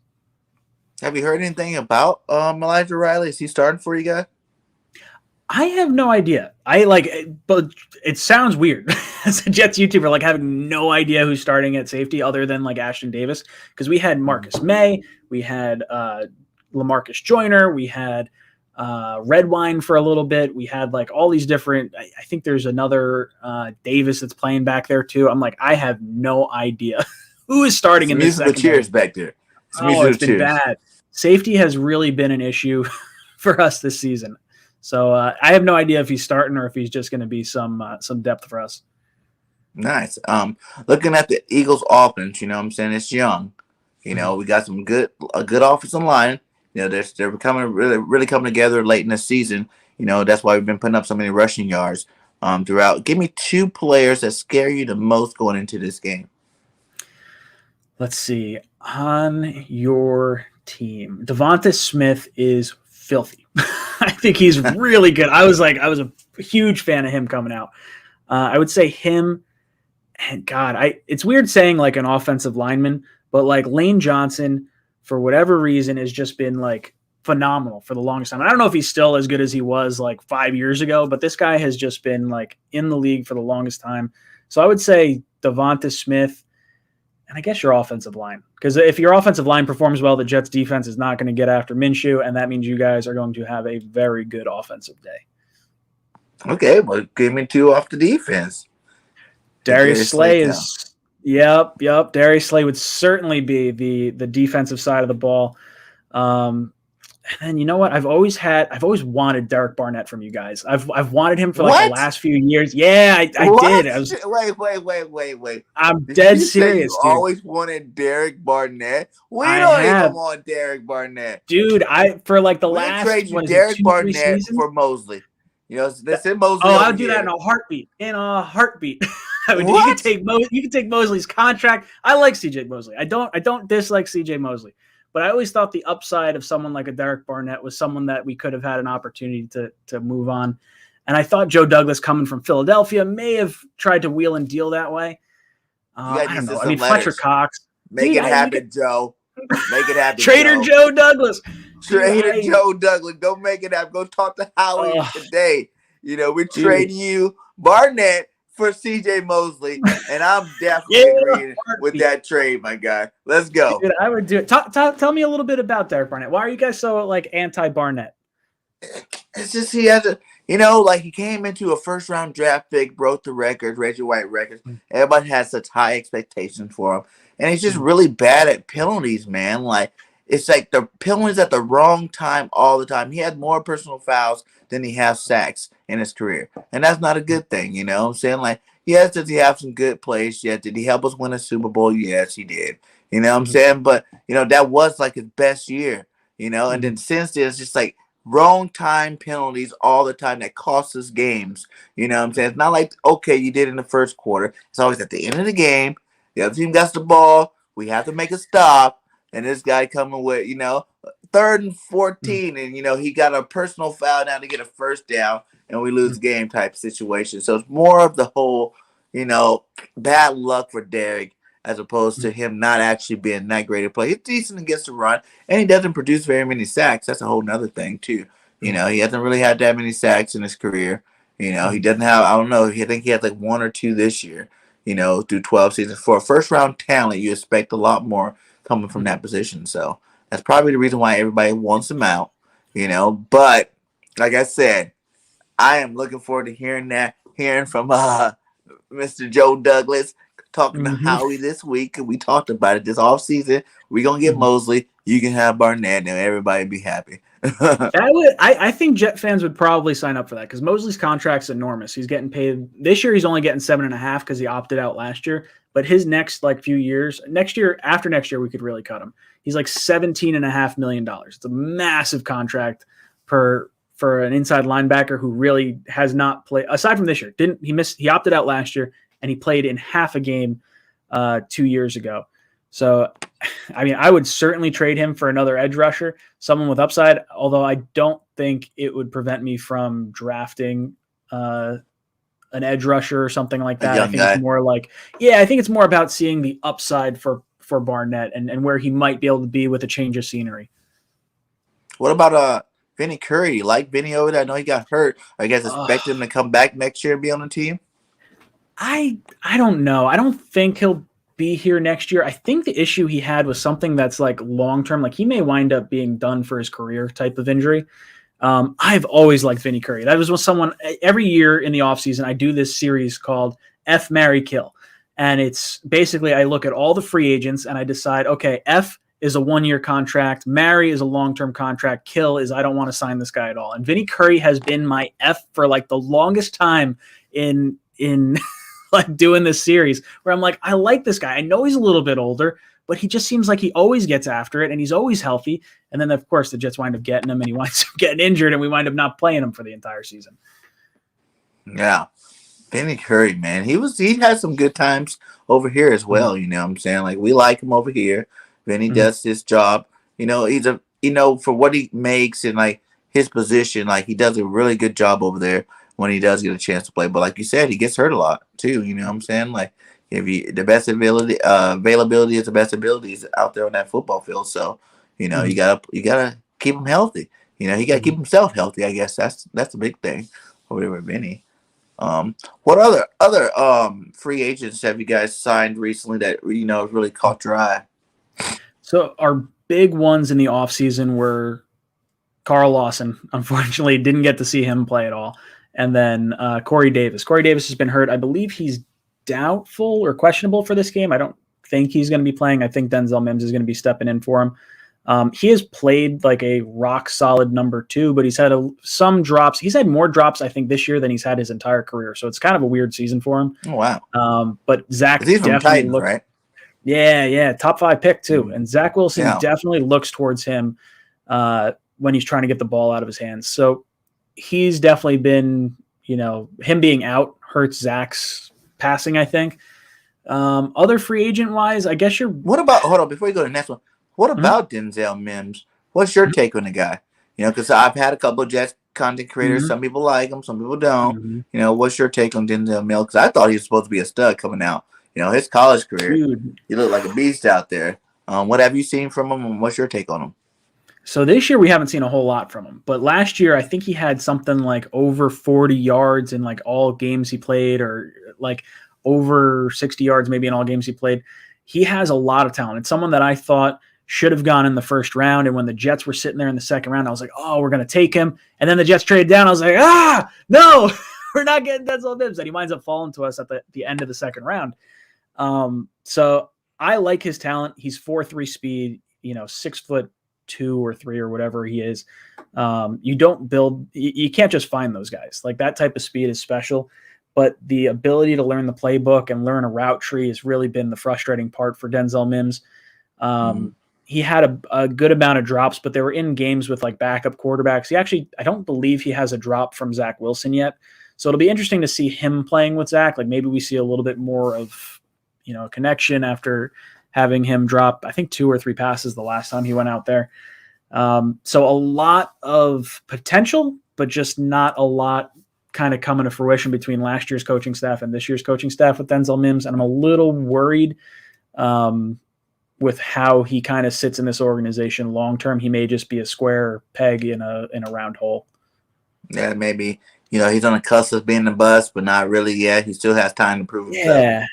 Have you heard anything about Elijah Riley? Is he starting for you guys? I have no idea. But it sounds weird as a Jets YouTuber, like having no idea who's starting at safety other than like Ashton Davis. Because we had Marcus May, we had LaMarcus Joyner, we had Redwine for a little bit. We had like all these different, I think there's another Davis that's playing back there too. I'm like, I have no idea who is starting in this second. Cheers back there. It's been bad. Safety has really been an issue for us this season. So I have no idea if he's starting or if he's just going to be some depth for us. Nice. Looking at the Eagles offense, you know what I'm saying? It's young. We got a good offensive line. They're becoming really coming together late in the season. That's why we've been putting up so many rushing yards throughout. Give me 2 players that scare you the most going into this game. Let's see. On your team, Devonta Smith is filthy. I think he's really good. I was a huge fan of him coming out. I would say him, and God, it's weird saying like an offensive lineman, But like Lane Johnson, for whatever reason, has just been like phenomenal for the longest time. I don't know if he's still as good as he was like 5 years ago, but this guy has just been like in the league for the longest time. So I would say Devonta Smith, and I guess your offensive line. Because if your offensive line performs well, the Jets defense is not going to get after Minshew, and that means you guys are going to have a very good offensive day. Okay, well, give me 2 off the defense. Darius Slay is yep. Darius Slay would certainly be the defensive side of the ball. And you know what? I've always wanted Derek Barnett from you guys. I've wanted him for like the last few years. Yeah, I did. Wait. I'm dead serious, you dude. Always wanted Derek Barnett. We don't even want Derek Barnett, dude. For like the last trade you what is Derek it, 2-3 Barnett seasons? for Mosley. You know, that's in Mosley. Oh, I'll do that in a heartbeat. I would, you can take Mosley's contract. I like CJ Mosley. I don't dislike CJ Mosley. But I always thought the upside of someone like a Derek Barnett was someone that we could have had an opportunity to move on. And I thought Joe Douglas coming from Philadelphia may have tried to wheel and deal that way. I don't know. I mean, Fletcher Cox. Make it happen, Joe. Make it happen, Trader Joe Douglas. Trader Joe Douglas. Go make it happen. Go talk to Howie today. You know, we're trading you Barnett for CJ Mosley, and I'm definitely agreeing with that trade, my guy. Let's go. Dude, I would do it. Tell me a little bit about Derek Barnett. Why are you guys so like anti-Barnett? It's just he has a, like he came into a first-round draft pick, broke the record, Reggie White records. Everybody has such high expectations for him, and he's just really bad at penalties, man. Like it's like the penalties at the wrong time all the time. He had more personal fouls than he has sacks in his career. And that's not a good thing, you know what I'm saying? Like, yes, does he have some good plays? Yeah. Did he help us win a Super Bowl? Yes, he did. You know what I'm saying? But, that was like his best year, and then since then, it's just like wrong time penalties all the time that cost us games. You know what I'm saying? It's not like, okay, you did in the first quarter. It's always at the end of the game. The other team gets the ball. We have to make a stop. And this guy coming with, 3rd and 14, and he got a personal foul now to get a first down, and we lose the game type situation. So it's more of the whole, bad luck for Derek as opposed to him not actually being that great a player. He's decent against the run, and he doesn't produce very many sacks. That's a whole nother thing too. He hasn't really had that many sacks in his career. He doesn't have. I don't know. I think he had like 1 or 2 this year. Through 12 seasons. For a first round talent, you expect a lot more coming from that position. So that's probably the reason why everybody wants him out, But like I said, I am looking forward to hearing from Mr. Joe Douglas talking to Howie this week. We talked about it this offseason. We're going to get Mosley. You can have Barnett, and everybody be happy. I think Jet fans would probably sign up for that because Mosley's contract's enormous. He's getting paid this year. He's only getting 7.5 because he opted out last year. But his next few years, after next year, we could really cut him. He's like $17.5 million. It's a massive contract for an inside linebacker who really has not played aside from this year. He opted out last year and he played in half a game 2 years ago. So, I mean, I would certainly trade him for another edge rusher, someone with upside, although I don't think it would prevent me from drafting an edge rusher or something like that. I think it's more like, I think it's more about seeing the upside for Barnett and where he might be able to be with a change of scenery. What about Vinny Curry? You like Vinny over there? I know he got hurt. I guess expect him to come back next year and be on the team? I don't know. I don't think he'll be here next year. I think the issue he had was something that's like long-term, like he may wind up being done for his career type of injury. I've always liked Vinny Curry. That was when someone every year in the offseason, I do this series called F, Marry, Kill. And it's basically, I look at all the free agents and I decide, okay, F is a 1-year contract. Marry is a long-term contract. Kill is I don't want to sign this guy at all. And Vinny Curry has been my F for like the longest time in like doing this series where I'm like, I like this guy. I know he's a little bit older, but he just seems like he always gets after it and he's always healthy. And then of course the Jets wind up getting him and he winds up getting injured and we wind up not playing him for the entire season. Yeah. Vinny Curry, man. He had some good times over here as well, you know what I'm saying? Like we like him over here. Vinny does his job. He's for what he makes and like his position, like he does a really good job over there when he does get a chance to play. But like you said, he gets hurt a lot too, you know what I'm saying? Like If you the best availability is the best abilities out there on that football field. So, you know, you gotta keep him healthy. You know, he gotta keep himself healthy. I guess that's the big thing. Or whatever, Vinny. What other free agents have you guys signed recently that you know really caught your eye? So our big ones in the offseason were Carl Lawson. Unfortunately, didn't get to see him play at all. And then Corey Davis. Corey Davis has been hurt. I believe he's doubtful or questionable for this game. I don't think he's going to be playing. I think Denzel Mims is going to be stepping in for him. He has played like a rock solid number 2, but he's had some drops. He's had more drops, I think, this year than he's had his entire career. So it's kind of a weird season for him. Oh, wow. But Zach he's from definitely Titans, right? Yeah, top 5 pick too. And Zach Wilson definitely looks towards him when he's trying to get the ball out of his hands. So he's definitely been, you know, him being out hurts Zach's passing, I think. Other free agent wise, I guess What about, hold on, before you go to the next one, what about Denzel Mims? What's your take on the guy? You know, because I've had a couple of Jets content creators. Some people like him, some people don't. You know, what's your take on Denzel Mims? Because I thought he was supposed to be a stud coming out. You know, his college career, he looked like a beast out there. What have you seen from him, and what's your take on him? So this year we haven't seen a whole lot from him, but last year I think he had something like over 40 yards in like all games he played, or like over 60 yards maybe in all games he played. He has a lot of talent. It's someone that I thought should have gone in the first round, and when the Jets were sitting there in the second round, I was like, oh, we're going to take him. And then the Jets traded down. I was like, no, we're not getting Denzel Mims. And he winds up falling to us at the end of the second round. So I like his talent. He's 4.3 speed, you know, 6'2" or 3 or whatever he is. You can't just find those guys. Like that type of speed is special, but the ability to learn the playbook and learn a route tree has really been the frustrating part for Denzel Mims. He had a good amount of drops, but they were in games with like backup quarterbacks. I don't believe he has a drop from Zach Wilson yet. So it'll be interesting to see him playing with Zach. Like maybe we see a little bit more of, you know, a connection after having him drop, I think 2 or 3 passes the last time he went out there. So a lot of potential, but just not a lot kind of coming to fruition between last year's coaching staff and this year's coaching staff with Denzel Mims. And I'm a little worried with how he kind of sits in this organization long-term. He may just be a square peg in a round hole. Yeah, maybe, you know, he's on the cusp of being a bust, but not really yet. He still has time to prove himself.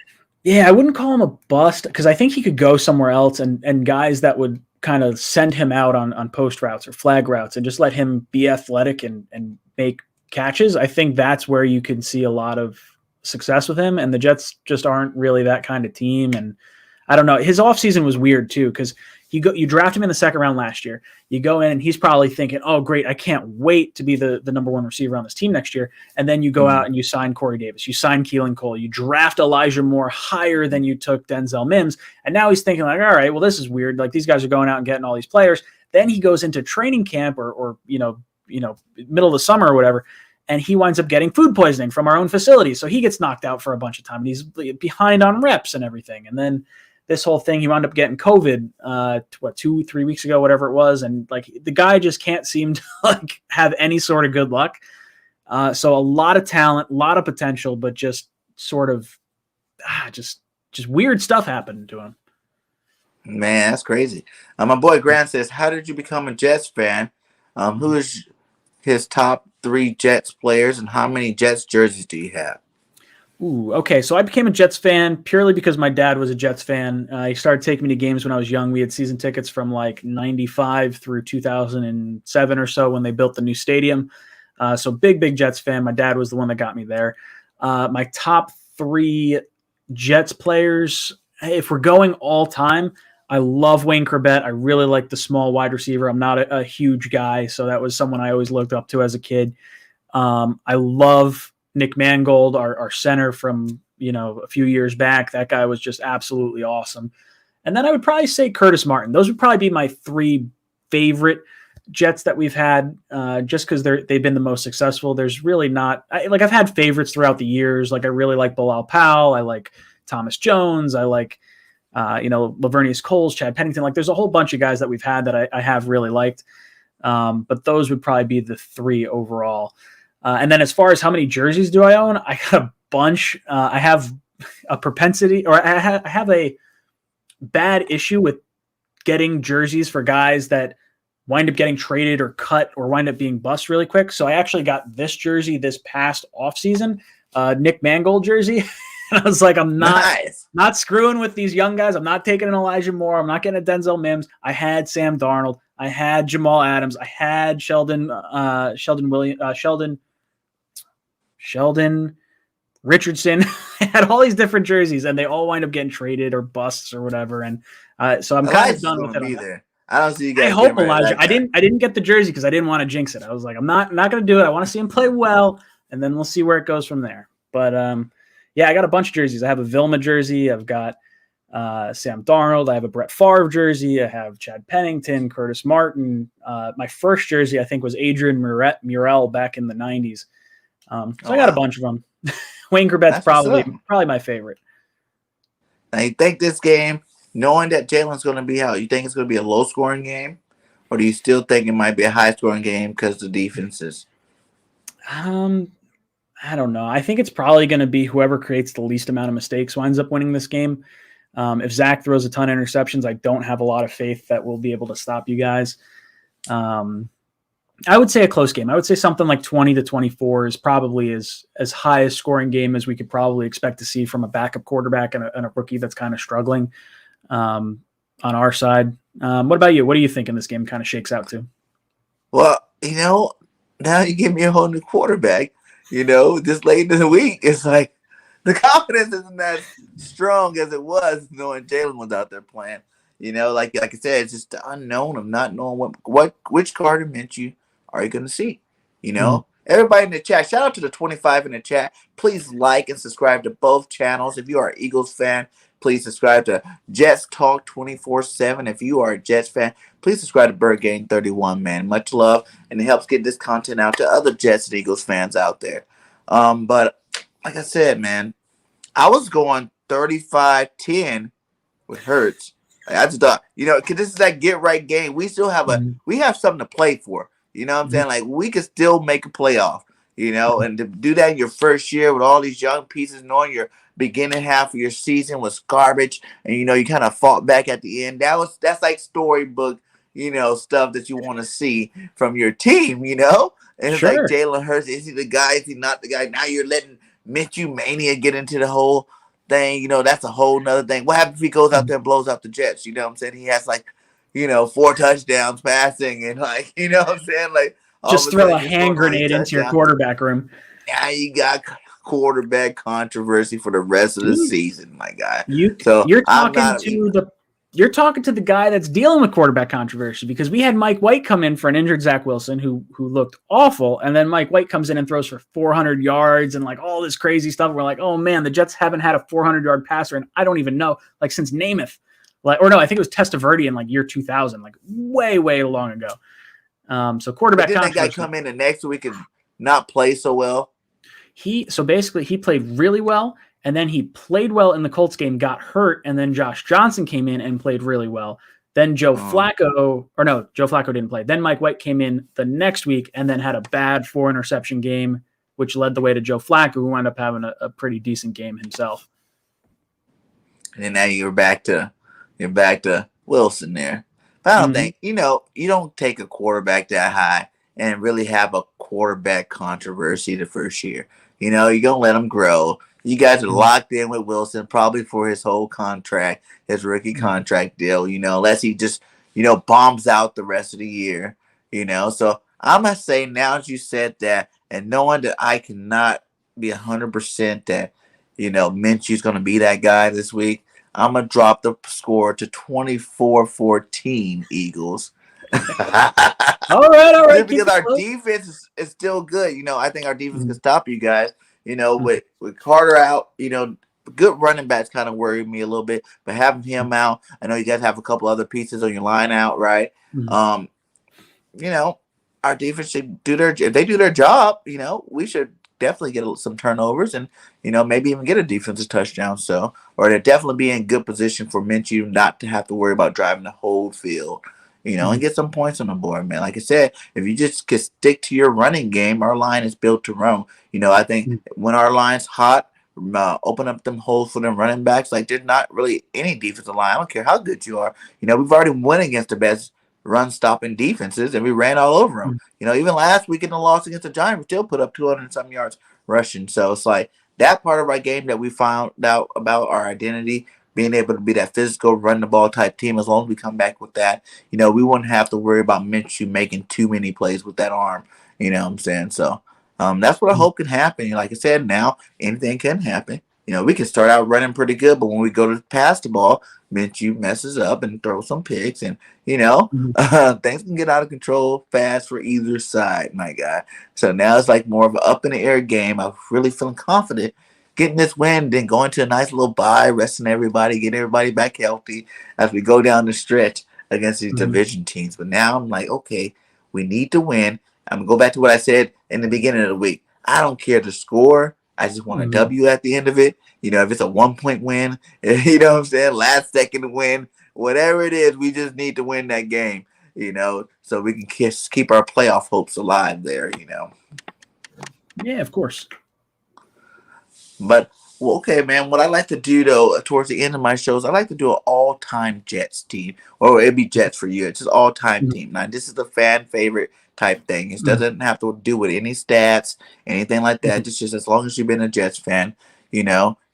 Yeah, I wouldn't call him a bust because I think he could go somewhere else, and guys that would kind of send him out on post routes or flag routes and just let him be athletic and make catches. I think that's where you can see a lot of success with him, and the Jets just aren't really that kind of team. And I don't know. His offseason was weird too because you draft him in the second round last year. You go in and he's probably thinking, oh, great, I can't wait to be the number 1 receiver on this team next year. And then you go out and you sign Corey Davis. You sign Keelan Cole. You draft Elijah Moore higher than you took Denzel Mims. And now he's thinking like, all right, well, this is weird. Like these guys are going out and getting all these players. Then he goes into training camp or middle of the summer or whatever, and he winds up getting food poisoning from our own facility. So he gets knocked out for a bunch of time. And he's behind on reps and everything. And then this whole thing, he wound up getting COVID, 2-3 weeks ago, whatever it was. And like the guy just can't seem to like have any sort of good luck. So a lot of talent, a lot of potential, but just sort of just weird stuff happened to him. Man, that's crazy. My boy Grant says, how did you become a Jets fan? Who is his top 3 Jets players, and how many Jets jerseys do you have? Ooh, okay. So I became a Jets fan purely because my dad was a Jets fan. He started taking me to games when I was young. We had season tickets from like 95 through 2007 or so when they built the new stadium. So big Jets fan. My dad was the one that got me there. My top 3 Jets players, if we're going all time, I love Wayne Corbett. I really like the small wide receiver. I'm not a huge guy, so that was someone I always looked up to as a kid. I love Nick Mangold, our center from, a few years back. That guy was just absolutely awesome. And then I would probably say Curtis Martin. Those would probably be my 3 favorite Jets that we've had, just because they've been the most successful. There's really not I've had favorites throughout the years. Like I really like Bilal Powell. I like Thomas Jones. I like Lavernius Coles, Chad Pennington. Like there's a whole bunch of guys that we've had that I have really liked. But those would probably be the 3 overall. And then as far as how many jerseys do I own, I got a bunch. I have a propensity, or I have a bad issue with getting jerseys for guys that wind up getting traded or cut or wind up being bust really quick. So I actually got this jersey this past offseason, Nick Mangold jersey. And I was like, I'm not screwing with these young guys. I'm not taking an Elijah Moore. I'm not getting a Denzel Mims. I had Sam Darnold. I had Jamal Adams. I had Sheldon Richardson. I had all these different jerseys, and they all wind up getting traded or busts or whatever. And so I'm kind of done with it. There. I don't see you guys. I hope Elijah. I didn't get the jersey because I didn't want to jinx it. I was like, I'm not going to do it. I want to see him play well, and then we'll see where it goes from there. But yeah, I got a bunch of jerseys. I have a Vilma jersey. I've got Sam Darnold. I have a Brett Favre jersey. I have Chad Pennington, Curtis Martin. My first jersey, I think, was Adrian Murrell back in the 90s. So I got a bunch of them. Wayne Grabet's probably my favorite. Now, you think this game, knowing that Jalen's going to be out, you think it's going to be a low-scoring game? Or do you still think it might be a high-scoring game because of the defenses? I don't know. I think it's probably going to be whoever creates the least amount of mistakes winds up winning this game. If Zach throws a ton of interceptions, I don't have a lot of faith that we'll be able to stop you guys. I would say a close game. I would say something like 20-24 is probably as high a scoring game as we could probably expect to see from a backup quarterback and a rookie that's kind of struggling on our side. What about you? What do you think in this game kind of shakes out to? Well, now you give me a whole new quarterback. This late in the week, it's like the confidence isn't as strong as it was knowing Jalen was out there playing. Like I said, it's just the unknown of not knowing which Carter Minshew are you going to see. Everybody in the chat, shout out to the 25 in the chat. Please like and subscribe to both channels. If you are an Eagles fan, please subscribe to Jets Talk 24/7. If you are a Jets fan, please subscribe to Bird Gang 31, man. Much love, and it helps get this content out to other Jets and Eagles fans out there. But like I said, man, I was going 35-10 with Hurts. I just thought, because this is that get-right game. We still have we have something to play for. You know what I'm saying? Like, we could still make a playoff, and to do that in your first year with all these young pieces, knowing your beginning half of your season was garbage, and, you kind of fought back at the end. That's like storybook, stuff that you want to see from your team, And it's like Jalen Hurts, is he the guy? Is he not the guy? Now you're letting Minshew Mania get into the whole thing. That's a whole nother thing. What happens if he goes out there and blows out the Jets? You know what I'm saying? He has 4 touchdowns passing and you know what I'm saying? Like, just throw a hand grenade into your quarterback room. Now you got quarterback controversy for the rest of the season, my guy. You're talking to the guy that's dealing with quarterback controversy, because we had Mike White come in for an injured Zach Wilson who looked awful, and then Mike White comes in and throws for 400 yards and all this crazy stuff. We're like, oh man, the Jets haven't had a 400-yard passer, and I don't even know, since Namath. I think it was Testaverde in year 2000, way, way long ago. So quarterback. Didn't that guy come in the next week and not play so well? He played really well, and then he played well in the Colts game, got hurt, and then Josh Johnson came in and played really well. Then Joe Flacco didn't play. Then Mike White came in the next week and then had a bad 4-interception game, which led the way to Joe Flacco, who wound up having a pretty decent game himself. And then now you're back to Wilson there. But I don't think, you don't take a quarterback that high and really have a quarterback controversy the first year. You're going to let him grow. You guys are locked in with Wilson probably for his whole contract, his rookie contract deal, unless he just, bombs out the rest of the year, So I'm going to say, now that you said that, and knowing that I cannot be 100% that, Minshew's going to be that guy this week, I'm going to drop the score to 24-14 Eagles. All right. Because our defense is still good. I think our defense can stop you guys. With Carter out, good running backs kind of worried me a little bit. But having him out, I know you guys have a couple other pieces on your line out, right? Our defense should if they do their job, we should definitely get some turnovers and, maybe even get a defensive touchdown. Or they're definitely be in good position for Minshew not to have to worry about driving the whole field, and get some points on the board, man. Like I said, if you just can stick to your running game, our line is built to run. I think when our line's hot, open up them holes for them running backs. Like there's not really any defensive line. I don't care how good you are. We've already won against the best run stopping defenses, and we ran all over them. Even last week in the loss against the Giants, we still put up 200 some yards rushing. So it's like that part of our game that we found out about our identity, being able to be that physical, run the ball type team. As long as we come back with that, we wouldn't have to worry about Minshew making too many plays with that arm. You know what I'm saying? So that's what I hope can happen. Like I said, now anything can happen. We can start out running pretty good, but when we go to pass the ball, Minshew messes up and throws some picks, and things can get out of control fast for either side, my guy. So now it's like more of an up in the air game. I'm really feeling confident getting this win, then going to a nice little bye, resting everybody, getting everybody back healthy as we go down the stretch against these division teams. But now I'm like, okay, we need to win. I'm going to go back to what I said in the beginning of the week. I don't care the score. I just want a W at the end of it. If it's a 1-point win, you know what I'm saying? Last second win, whatever it is, we just need to win that game, so we can keep our playoff hopes alive there, Yeah, of course. But, well, okay, man, what I like to do, though, towards the end of my shows, I like to do an all-time Jets team. Or it'd be Jets for you. It's just all-time team. Now, this is the fan favorite type thing. It doesn't have to do with any stats, anything like that. It's just as long as you've been a Jets fan, you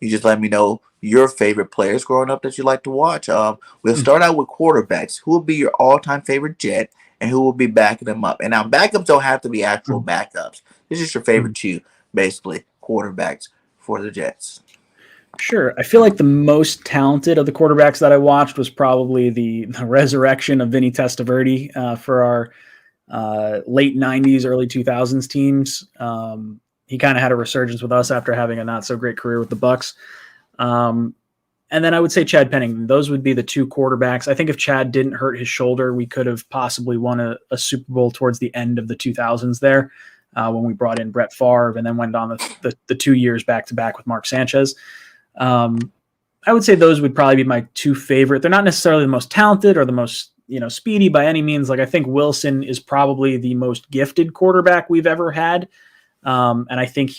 just let me know your favorite players growing up that you like to watch. We'll start out with quarterbacks. Who will be your all-time favorite Jet, and who will be backing them up? And now backups don't have to be actual backups. It's just your favorite two, basically, quarterbacks for the Jets. Sure. I feel like the most talented of the quarterbacks that I watched was probably the resurrection of Vinny Testaverde for our late 90s, early 2000s teams. He kind of had a resurgence with us after having a not so great career with the Bucks. And then I would say Chad Pennington. Those would be the two quarterbacks. I think if Chad didn't hurt his shoulder, we could have possibly won a Super Bowl towards the end of the 2000s there when we brought in Brett Favre and then went on the 2 years back-to-back with Mark Sanchez. I would say those would probably be my two favorite. They're not necessarily the most talented or the most speedy by any means. Like I think Wilson is probably the most gifted quarterback we've ever had. And I think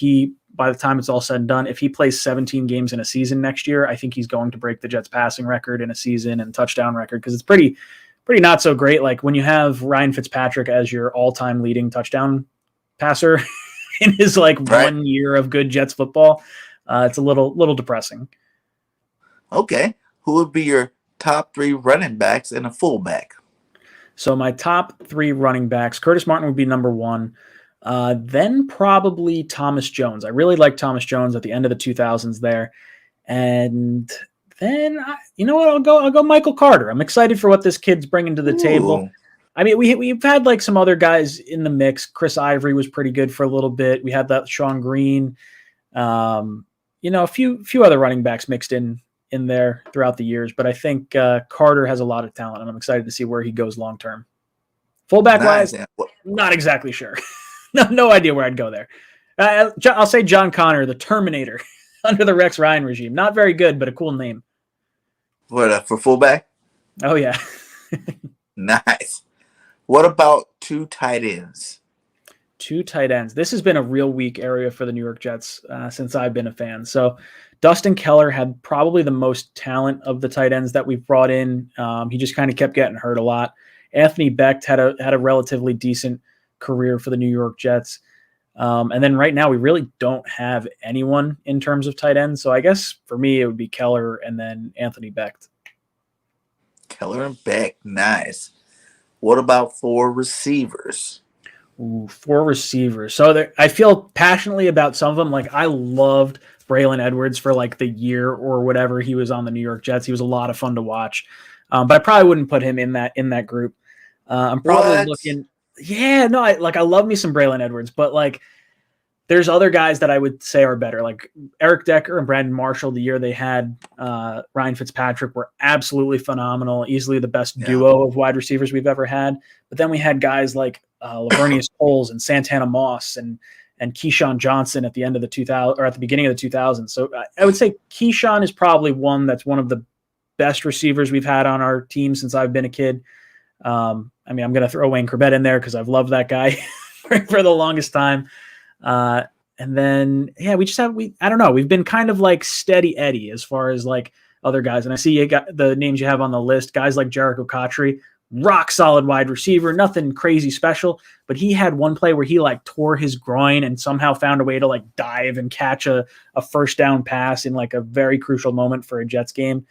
by the time it's all said and done, if he plays 17 games in a season next year, I think he's going to break the Jets passing record in a season and touchdown record. Cause it's pretty not so great. Like when you have Ryan Fitzpatrick as your all-time leading touchdown passer in his 1 year of good Jets football, it's a little depressing. Okay. Who would be your top 3 running backs and a fullback? So my top 3 running backs, Curtis Martin would be number 1. Then probably Thomas Jones. I really like Thomas Jones at the end of the 2000s there. And then, you know what? I'll go Michael Carter. I'm excited for what this kid's bringing to the table. I mean, we've had some other guys in the mix. Chris Ivory was pretty good for a little bit. We had that Sean Green. A few other running backs mixed in there throughout the years, but I think Carter has a lot of talent, and I'm excited to see where he goes long term. Fullback wise, not exactly sure. No idea where I'd go there. I'll say John Connor, the Terminator, under the Rex Ryan regime. Not very good, but a cool name. What for fullback? Oh yeah. Nice. What about 2 tight ends? 2 tight ends. This has been a real weak area for the New York Jets since I've been a fan. So Dustin Keller had probably the most talent of the tight ends that we've brought in. He just kind of kept getting hurt a lot. Anthony Becht had a relatively decent career for the New York Jets. And then right now we really don't have anyone in terms of tight ends. So I guess for me it would be Keller and then Anthony Becht. Keller and Becht. Nice. What about 4 receivers? Ooh, 4 receivers. So I feel passionately about some of them. Like I loved Braylon Edwards for the year or whatever he was on the New York Jets. He was a lot of fun to watch. But I probably wouldn't put him in that group. I'm probably looking. Yeah, no, I love me some Braylon Edwards, but there's other guys that I would say are better. Like Eric Decker and Brandon Marshall, the year they had Ryan Fitzpatrick, were absolutely phenomenal. Easily the best duo of wide receivers we've ever had. But then we had guys like Lavernius Coles and Santana Moss and Keyshawn Johnson at the end of the 2000 or at the beginning of the 2000s. So I would say Keyshawn is probably one that's one of the best receivers we've had on our team since I've been a kid. I'm going to throw Wayne Corbett in there because I've loved that guy for the longest time. And And then, yeah, I don't know. We've been kind of like steady Eddie as far as like other guys. And I see you got the names you have on the list, guys like Jericho Cotchery, rock solid wide receiver, nothing crazy special, but he had one play where he like tore his groin and somehow found a way to like dive and catch a first down pass in like a very crucial moment for a Jets game.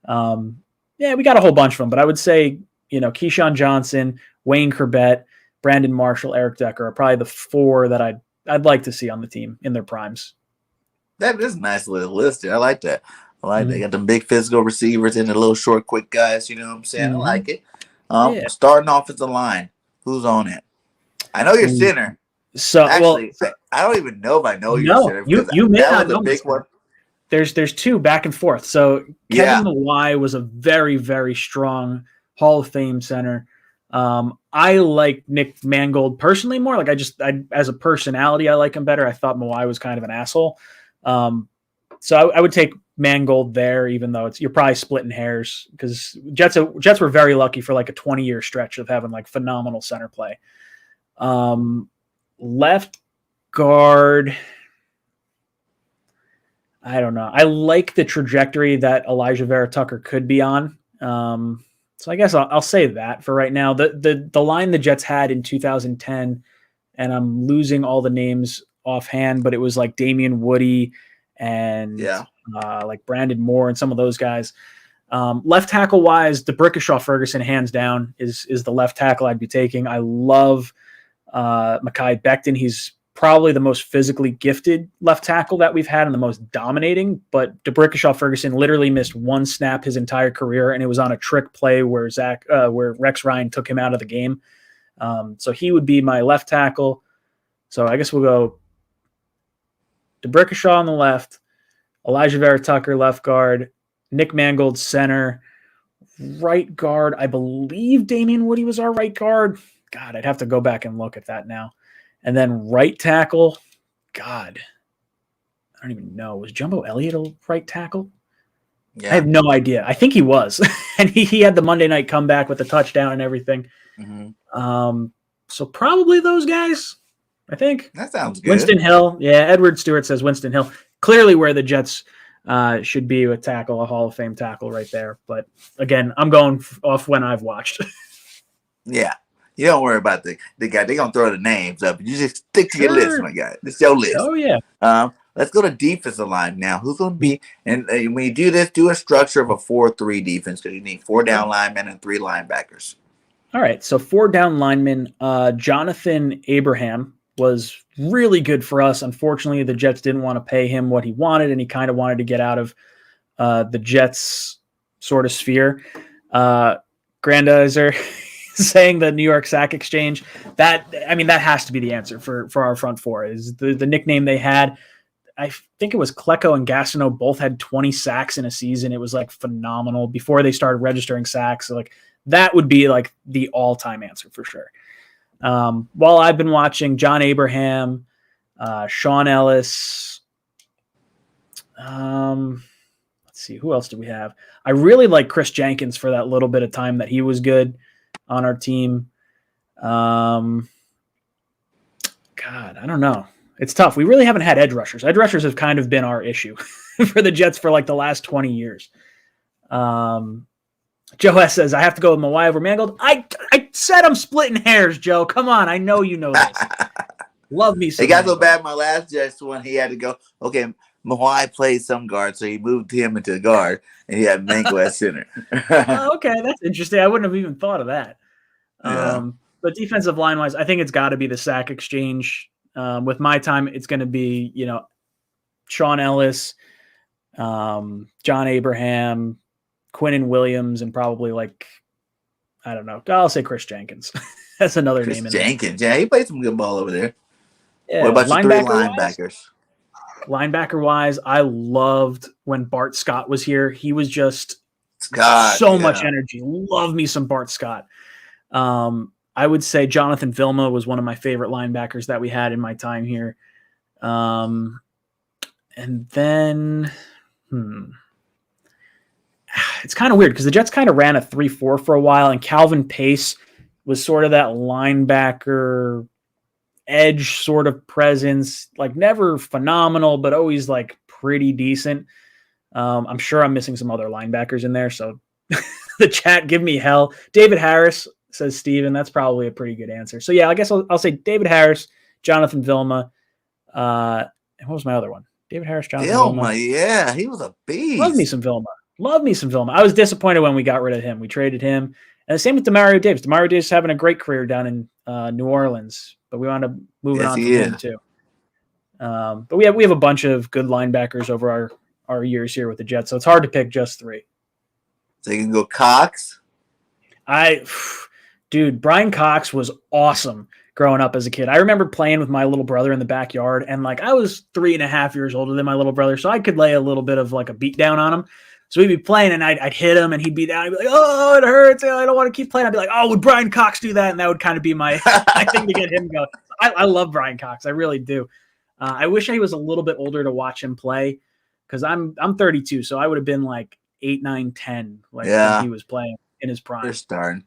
Yeah, we got a whole bunch of them, but I would say, Keyshawn Johnson, Wayne Corbett, Brandon Marshall, Eric Decker are probably the four that I'd like to see on the team in their primes. That is a nice little list. I like that. They got them big physical receivers and the little short, quick guys. You know what I'm saying? I like it. Starting offensive line. Who's on it? I know your center. So actually, I don't even know if I know your center. You may not know a big one. There's two back and forth. So Kevin Mawai was a very, very strong Hall of Fame center. I like Nick Mangold personally more. Like I as a personality, I like him better. I thought Mawai was kind of an asshole. So I would take Mangold there, even though you're probably splitting hairs because Jets were very lucky for like a 20-year stretch of having like phenomenal center play. Left guard, I don't know. I like the trajectory that Elijah Vera Tucker could be on. So I guess I'll say that for right now. The line the Jets had in 2010, and I'm losing all the names offhand, but it was like Damian Woody and like Brandon Moore and some of those guys. Left tackle wise, DeBrickashaw Ferguson hands down is the left tackle I'd be taking. I love Mekhi Becton. He's probably the most physically gifted left tackle that we've had and the most dominating, but DeBrickashaw Ferguson literally missed one snap his entire career, and it was on a trick play where Rex Ryan took him out of the game. So he would be my left tackle. So I guess we'll go DeBrickashaw on the left, Elijah Vera Tucker left guard, Nick Mangold center, right guard. I believe Damian Woody was our right guard. God, I'd have to go back and look at that now. And then right tackle, God, I don't even know. Was Jumbo Elliott a right tackle? Yeah. I have no idea. I think he was. And he had the Monday night comeback with the touchdown and everything. Mm-hmm. So probably those guys, I think. That sounds good. Winston Hill. Yeah, Edward Stewart says Winston Hill. Clearly where the Jets should be a tackle, a Hall of Fame tackle right there. But again, I'm going off when I've watched. Yeah. You don't worry about the guy. They're going to throw the names up. You just stick to your list, my guy. It's your list. Oh, yeah. Let's go to defensive line now. Who's going to be – and when you do this, do a structure of a 4-3 defense because you need 4 down linemen and 3 linebackers. All right, so 4 down linemen. Jonathan Abraham was really good for us. Unfortunately, the Jets didn't want to pay him what he wanted, and he kind of wanted to get out of the Jets sort of sphere. Grandizer – saying the New York Sack Exchange, that has to be the answer for our front four. Is the nickname they had. I think it was Klecko and Gastineau both had 20 sacks in a season. It was like phenomenal before they started registering sacks. So like that would be like the all-time answer for sure. While I've been watching John Abraham, Sean Ellis, let's see, who else do we have? I really like Chris Jenkins for that little bit of time that he was good on our team. God, I don't know. It's tough. We really haven't had edge rushers. Edge rushers have kind of been our issue for the Jets for like the last 20 years. Joe S says, I have to go with Mawai over Mangold. I said I'm splitting hairs, Joe. Come on. I know you know this. Love me some. It got so bad my last Jets one, he had to go, okay, Mawai played some guard, so he moved him into guard, and he had Mango at center. Okay, that's interesting. I wouldn't have even thought of that. Yeah. But defensive line-wise, I think it's got to be the sack exchange. With my time, it's going to be, Sean Ellis, John Abraham, Quincy Williams, and probably like, I don't know. I'll say Chris Jenkins. That's another name. Jenkins, yeah, he played some good ball over there. Yeah, what about your 3 linebackers? Linebacker-wise, I loved when Bart Scott was here. He was just so much energy. Love me some Bart Scott. I would say Jonathan Vilma was one of my favorite linebackers that we had in my time here. And then, it's kind of weird because the Jets kind of ran a 3-4 for a while, and Calvin Pace was sort of that linebacker edge sort of presence, like never phenomenal, but always like pretty decent. I'm sure I'm missing some other linebackers in there. So the chat, give me hell. David Harris, says Steven. That's probably a pretty good answer. So yeah, I guess I'll say David Harris, Jonathan Vilma. And what was my other one? David Harris, Jonathan Vilma. Yeah, he was a beast. Love me some Vilma. I was disappointed when we got rid of him. We traded him. And the same with Demario Davis. Demario Davis is having a great career down in New Orleans, but we wound up moving on from him too. But we have a bunch of good linebackers over our years here with the Jets, so it's hard to pick just three. So you can go Cox. Dude, Brian Cox was awesome growing up as a kid. I remember playing with my little brother in the backyard, and like I was 3.5 years older than my little brother, so I could lay a little bit of like a beat down on him. So we'd be playing, and I'd hit him, and he'd be down. He'd be like, "Oh, it hurts. I don't want to keep playing." I'd be like, "Oh, would Brian Cox do that?" And that would kind of be my thing to get him going. I love Brian Cox. I really do. I wish I was a little bit older to watch him play, because I'm 32, so I would have been like 8, 9, 10, like when he was playing in his prime. They're starting.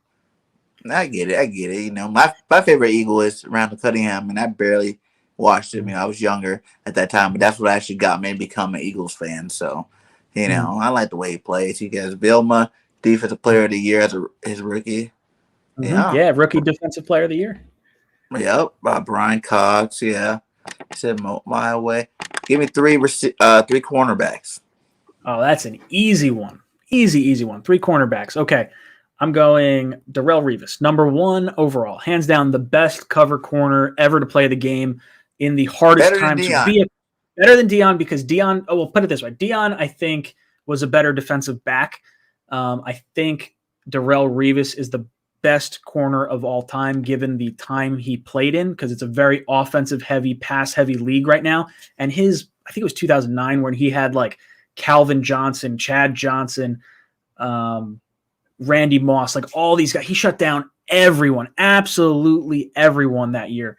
I get it. You know, my favorite Eagle is Randall Cunningham, and I barely watched him. You know, I was younger at that time, but that's what actually got me to become an Eagles fan. So, you know, I like the way he plays. He gets Vilma, Defensive Player of the Year as his rookie. Yeah, rookie Defensive Player of the Year. Yep, Brian Cox. Yeah, said my way. Give me three cornerbacks. Oh, that's an easy one. Easy one. 3 cornerbacks. Okay. I'm going Darrell Rivas, number 1 overall. Hands down, the best cover corner ever to play the game in the hardest time to be. Better than Dion, because Dion, we'll put it this way. Dion, I think, was a better defensive back. I think Darrell Rivas is the best corner of all time, given the time he played in, because it's a very offensive-heavy, pass-heavy league right now. And I think it was 2009, when he had like Calvin Johnson, Chad Johnson, Randy Moss, like all these guys. He shut down everyone, absolutely everyone that year.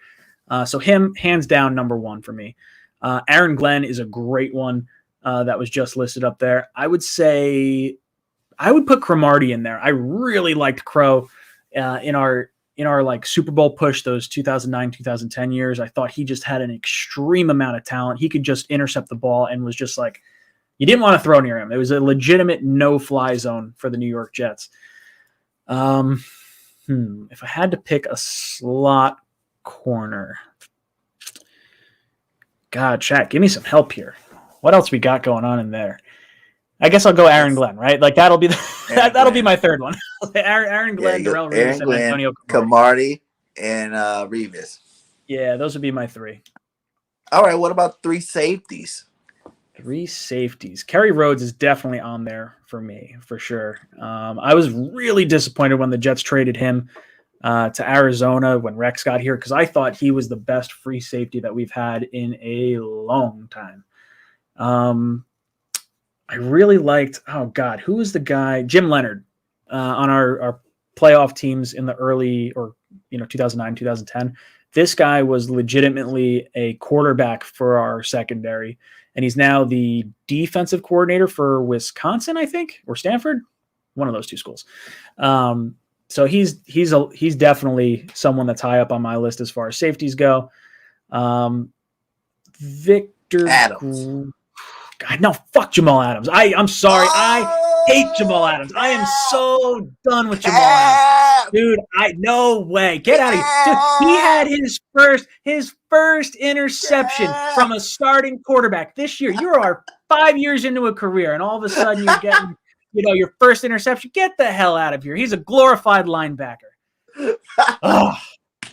So him, hands down, number 1 for me. Aaron Glenn is a great one that was just listed up there. I would put Cromartie in there. I really liked Crow in our like Super Bowl push, those 2009, 2010 years. I thought he just had an extreme amount of talent. He could just intercept the ball and was just like, you didn't want to throw near him. It was a legitimate no-fly zone for the New York Jets. If I had to pick a slot corner, God, chat, give me some help here. What else we got going on in there? I guess I'll go Aaron Glenn, right? Like that'll be that'll be my third one. Aaron Glenn, Darrell Rivas, and Antonio Cromartie, and Rivas. Yeah, those would be my 3. All right, what about 3 safeties? 3 safeties. Kerry Rhodes is definitely on there for me, for sure. I was really disappointed when the Jets traded him to Arizona when Rex got here, because I thought he was the best free safety that we've had in a long time. I really liked, who was the guy? Jim Leonard on our playoff teams in the early, 2009, 2010. This guy was legitimately a quarterback for our secondary, and he's now the defensive coordinator for Wisconsin, I think, or Stanford, one of those 2 schools. So he's definitely someone that's high up on my list as far as safeties go. Victor Adams. God, no, fuck Jamal Adams. I'm sorry. I hate Jamal Adams. I am so done with Jamal Adams. Dude, no way. Get out of here. Dude, he had his first interception from a starting quarterback this year. You are 5 years into a career, and all of a sudden you're getting, your first interception. Get the hell out of here. He's a glorified linebacker. Oh,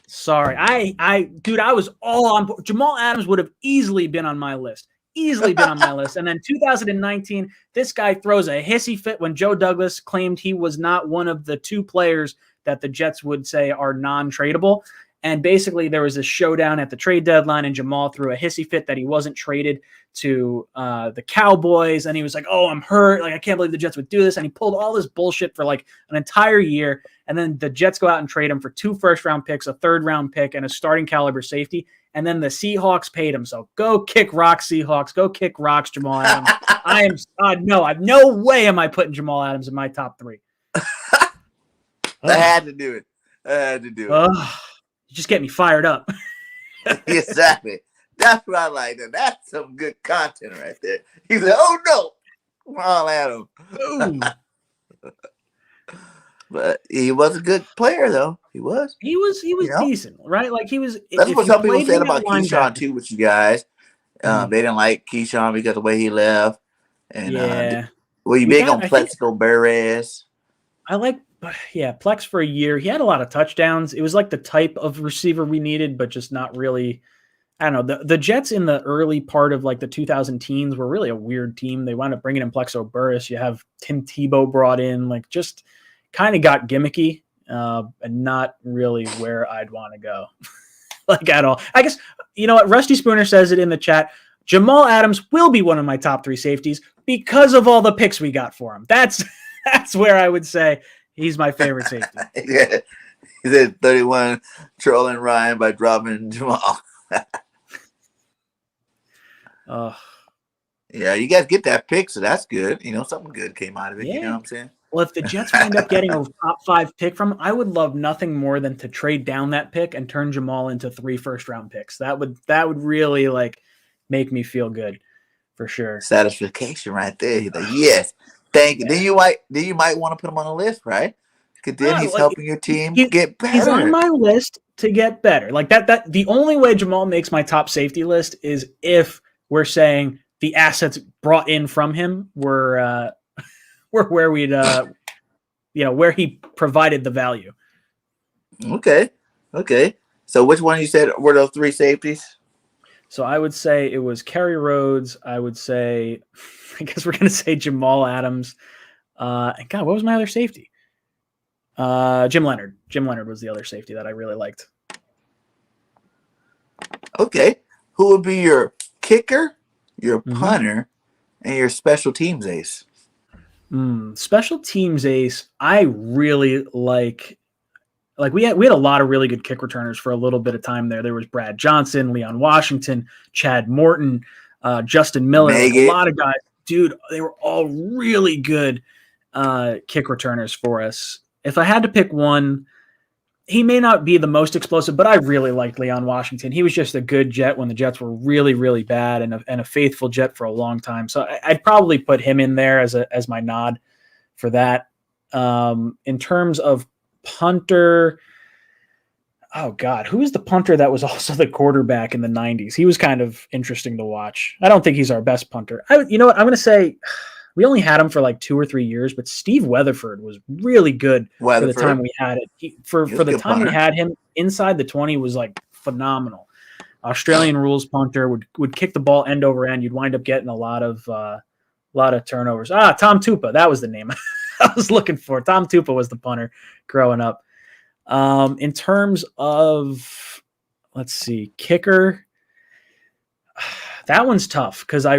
sorry. I was all on board. Jamal Adams would have easily been on my list. And then 2019, this guy throws a hissy fit when Joe Douglas claimed he was not one of the 2 players that the Jets would say are non-tradable. And basically there was a showdown at the trade deadline, and Jamal threw a hissy fit that he wasn't traded to the Cowboys. And he was like, oh, I'm hurt. Like, I can't believe the Jets would do this. And he pulled all this bullshit for like an entire year. And then the Jets go out and trade him for 2 first-round picks, a third-round pick, and a starting caliber safety. And then the Seahawks paid him. So go kick rocks, Seahawks. Go kick rocks, Jamal Adams. No way am I putting Jamal Adams in my top 3. I had to do it. You just get me fired up. Exactly. That's what I like. That's some good content right there. He said, "Oh no, all at him." Boom. But he was a good player, though. He was. He was You know, decent, right? Like he was. that's If what you some people played said him at about Keyshawn linebacker, too. With you guys, Mhm. they didn't like Keyshawn because of the way he left. And Yeah, were you we big got. on I think Plexico Beres? I like. Yeah, Plex for a year. He had a lot of touchdowns. It was like the type of receiver we needed, but just not really. I don't know. The Jets in the early part of like the 2000 teens were really a weird team. They wound up bringing in Plexo Burris. You have Tim Tebow brought in, like just kind of got gimmicky and not really where I'd want to go, like at all. I guess, you know what? Rusty Spooner says it in the chat. Jamal Adams will be one of my top 3 safeties because of all the picks we got for him. That's where I would say he's my favorite safety. Yeah. He said 31 trolling Ryan by dropping Jamal. Yeah, you guys get that pick, so that's good. You know, something good came out of it. Yeah. You know what I'm saying? Well, if the Jets wind up getting a top 5 pick from him, I would love nothing more than to trade down that pick and turn Jamal into 3 first-round picks. That would really like make me feel good for sure. Satisfaction right there. He's like, yes, thank you. Yeah. Then you might want to put him on a list, right? Because then he's helping your team get better. He's on my list to get better. Like that. The only way Jamal makes my top safety list is if we're saying the assets brought in from him were where we'd where he provided the value. Okay. So which one you said were those 3 safeties? So I would say it was Kerry Rhodes. I would say, I guess we're gonna say Jamal Adams. And God, what was my other safety? Jim Leonard. Jim Leonard was the other safety that I really liked. Okay. Who would be your kicker, your punter, and your special teams ace? Special teams ace, I really like we had a lot of really good kick returners for a little bit of time there. There was Brad Johnson, Leon Washington, Chad Morton, Justin Miller, a lot of guys. Dude, they were all really good kick returners for us. If I had to pick one, he may not be the most explosive, but I really liked Leon Washington. He was just a good Jet when the Jets were really, really bad, and a faithful Jet for a long time. So I'd probably put him in there as my nod for that. In terms of punter, oh God, who was the punter that was also the quarterback in the 90s? He was kind of interesting to watch. I don't think he's our best punter. You know what? I'm going to say we only had him for like 2 or 3 years, but Steve Weatherford was really good for the time we had it. For the time we had him, inside the 20 was like phenomenal. Australian rules punter would kick the ball end over end. You'd wind up getting a lot of turnovers. Tom Tupa, that was the name I was looking for. Tom Tupa was the punter growing up. In terms of, let's see, kicker, that one's tough because I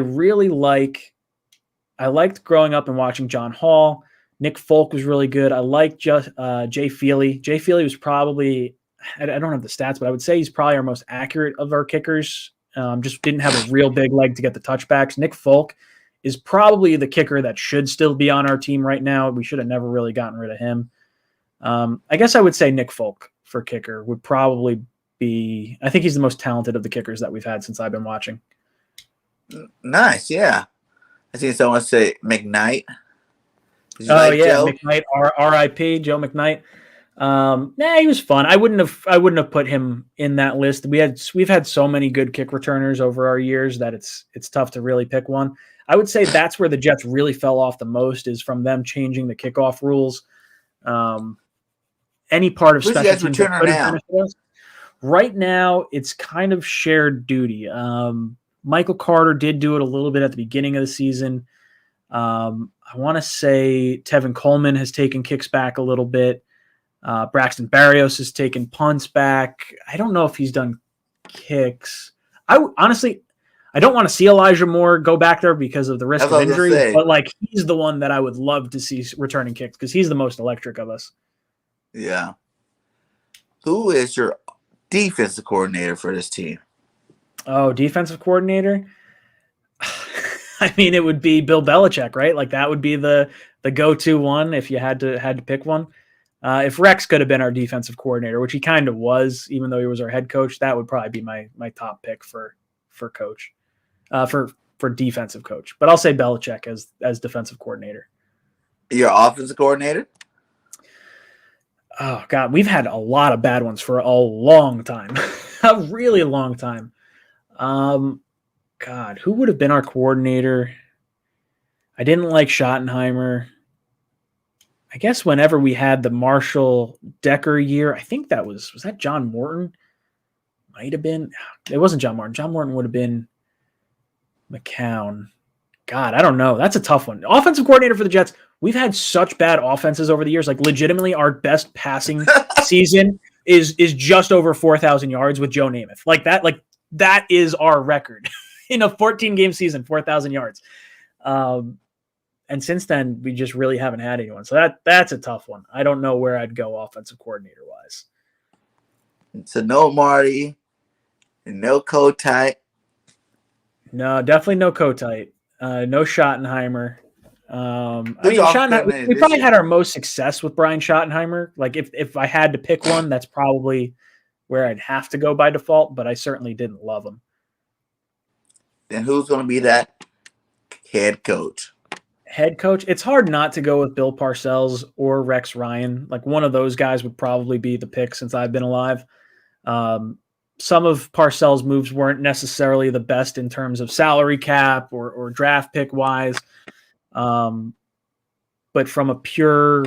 liked growing up and watching John Hall. Nick Folk was really good. I liked Jay Feely. Jay Feely was probably, I don't have the stats, but I would say he's probably our most accurate of our kickers. Just didn't have a real big leg to get the touchbacks. Nick Folk is probably the kicker that should still be on our team right now. We should have never really gotten rid of him. I guess I would say Nick Folk for kicker would probably be, I think he's the most talented of the kickers that we've had since I've been watching. Nice, yeah. I see someone say McKnight. Oh yeah, Joe? McKnight, R.I.P. Joe McKnight. He was fun. I wouldn't have put him in that list. We've had so many good kick returners over our years that it's tough to really pick one. I would say that's where the Jets really fell off the most, is from them changing the kickoff rules. Any part of special teams now? Right now, it's kind of shared duty. Michael Carter did do it a little bit at the beginning of the season. I want to say Tevin Coleman has taken kicks back a little bit. Braxton Berrios has taken punts back. I don't know if he's done kicks. Honestly, I don't want to see Elijah Moore go back there because of the risk of injury, but like he's the one that I would love to see returning kicks because he's the most electric of us. Yeah. Who is your defensive coordinator for this team? Oh, defensive coordinator? I mean, it would be Bill Belichick, right? Like that would be the go-to one if you had to pick one. If Rex could have been our defensive coordinator, which he kind of was, even though he was our head coach, that would probably be my top pick for coach, for defensive coach. But I'll say Belichick as defensive coordinator. Your offensive coordinator? Oh God, we've had a lot of bad ones for a long time, a really long time. God, who would have been our coordinator? I didn't like Schottenheimer. I guess whenever we had the Marshall Decker year, I think that was that John Morton? Might have been. It wasn't John Morton. John Morton would have been McCown. God, I don't know. That's a tough one. Offensive coordinator for the Jets. We've had such bad offenses over the years. Like legitimately, our best passing season is just over 4,000 yards with Joe Namath. Like that is our record in a 14-game season, 4,000 yards. And since then, we just really haven't had anyone. So that's a tough one. I don't know where I'd go offensive coordinator wise. So no Marty, and no Kotite. No, definitely no Kotite. No Schottenheimer. We probably had our most success with Brian Schottenheimer. Like if I had to pick one, that's probably where I'd have to go by default, but I certainly didn't love him. Then who's going to be that head coach? Head coach, it's hard not to go with Bill Parcells or Rex Ryan. Like one of those guys would probably be the pick since I've been alive. Some of Parcells' moves weren't necessarily the best in terms of salary cap or draft pick wise. But from a pure,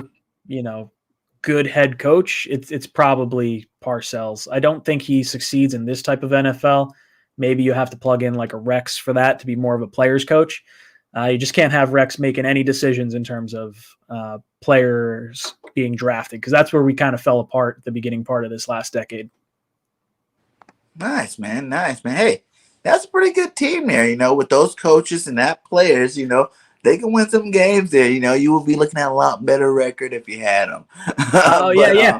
good head coach, it's probably Parcells. I don't think he succeeds in this type of NFL. Maybe you have to plug in like a Rex for that to be more of a player's coach. You just can't have Rex making any decisions in terms of players being drafted because that's where we kind of fell apart at the beginning part of this last decade. Nice, man. Hey, that's a pretty good team there, with those coaches and that players, they can win some games there. You will be looking at a lot better record if you had them. Yeah.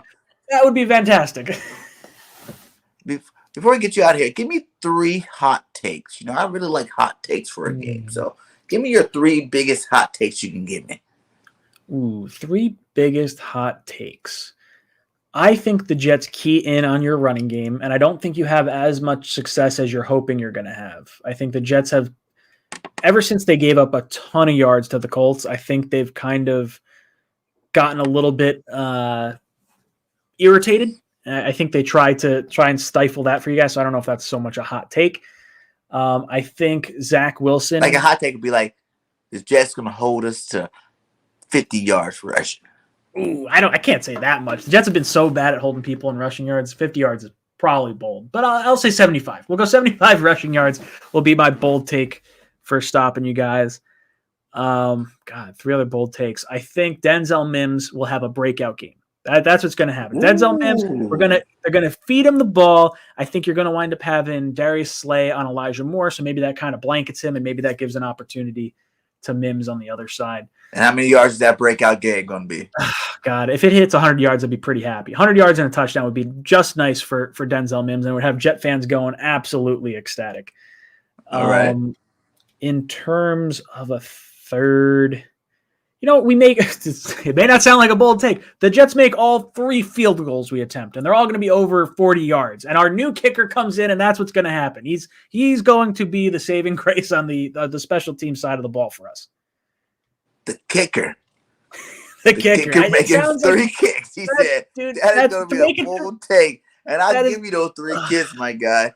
That would be fantastic. Before we get you out of here, give me 3 hot takes. I really like hot takes for a game. So give me your 3 biggest hot takes you can give me. Ooh, 3 biggest hot takes. I think the Jets key in on your running game, and I don't think you have as much success as you're hoping you're going to have. I think the Jets have, ever since they gave up a ton of yards to the Colts, I think they've kind of gotten a little bit irritated. I think they try and stifle that for you guys, so I don't know if that's so much a hot take. I think Zach Wilson. Like a hot take would be like, is Jets going to hold us to 50 yards rushing? Ooh, I can't say that much. The Jets have been so bad at holding people in rushing yards. 50 yards is probably bold, but I'll say 75. We'll go 75 rushing yards will be my bold take for stopping you guys. 3 other bold takes. I think Denzel Mims will have a breakout game. That's what's going to happen. Ooh. Denzel Mims, they're going to feed him the ball. I think you're going to wind up having Darius Slay on Elijah Moore, so maybe that kind of blankets him, and maybe that gives an opportunity to Mims on the other side. And how many yards is that breakout game going to be? God, if it hits 100 yards, I'd be pretty happy. 100 yards and a touchdown would be just nice for Denzel Mims, and would have Jet fans going absolutely ecstatic. All right. In terms of a third, we make it may not sound like a bold take. The Jets make all 3 field goals we attempt, and they're all going to be over 40 yards. And our new kicker comes in, and that's what's going to happen. He's going to be the saving grace on the special team side of the ball for us. The kicker. The kicker making 3 kicks. He said, dude, that is going to be a bold take. And I'll give you those 3 kids, my guy.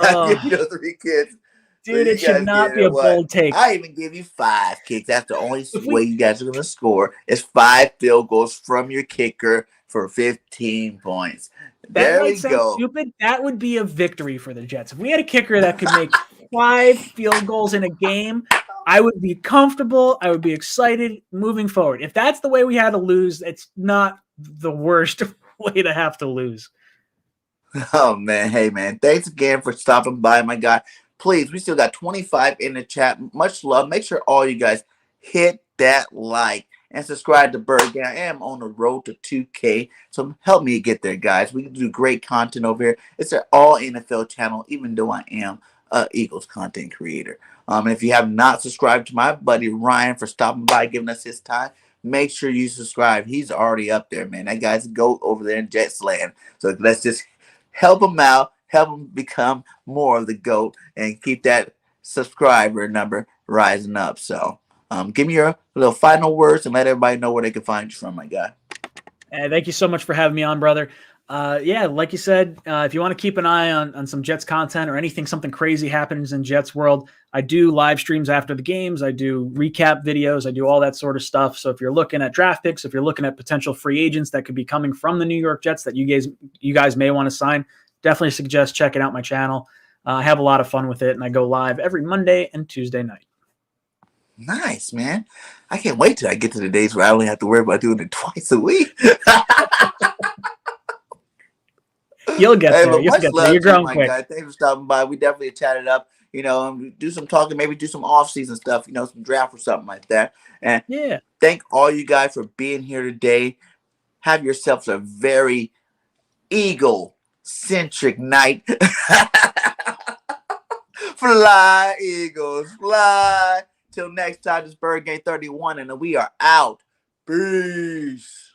I'll give you those 3 kids. Dude, it should not be a bold take. I even give you 5 kicks. That's the only way you guys are going to score is 5 field goals from your kicker for 15 points. There we go. Stupid. That would be a victory for the Jets. If we had a kicker that could make 5 field goals in a game, I would be comfortable. I would be excited moving forward. If that's the way we had to lose, it's not the worst way to have to lose. Oh, man. Hey, man. Thanks again for stopping by, my guy. Please, we still got 25 in the chat. Much love. Make sure all you guys hit that like and subscribe to Bird. I am on the road to 2K, so help me get there, guys. We can do great content over here. It's an all NFL channel, even though I am an Eagles content creator. And if you have not subscribed to my buddy Ryan for stopping by, giving us his time, make sure you subscribe. He's already up there, man. That guy's a GOAT over there in Jets land. So let's just help him out, help him become more of the GOAT, and keep that subscriber number rising up. So give me your little final words and let everybody know where they can find you from, my guy. Thank you so much for having me on, brother. Yeah, like you said, if you want to keep an eye on some Jets content or something crazy happens in Jets world, I do live streams after the games. I do recap videos. I do all that sort of stuff. So if you're looking at draft picks, if you're looking at potential free agents that could be coming from the New York Jets that you guys may want to sign, definitely suggest checking out my channel. I have a lot of fun with it, and I go live every Monday and Tuesday night. Nice, man. I can't wait till I get to the days where I only have to worry about doing it twice a week. You'll get there. You'll get there. You're growing quick. Guy. Thanks for stopping by. We definitely chatted up. You know, do some talking, maybe do some off-season stuff, you know, some draft or something like that. And yeah, thank all you guys for being here today. Have yourselves a very Eagle-centric night. Fly, Eagles, fly. Till next time, this is Bird Gang 31, and we are out. Peace.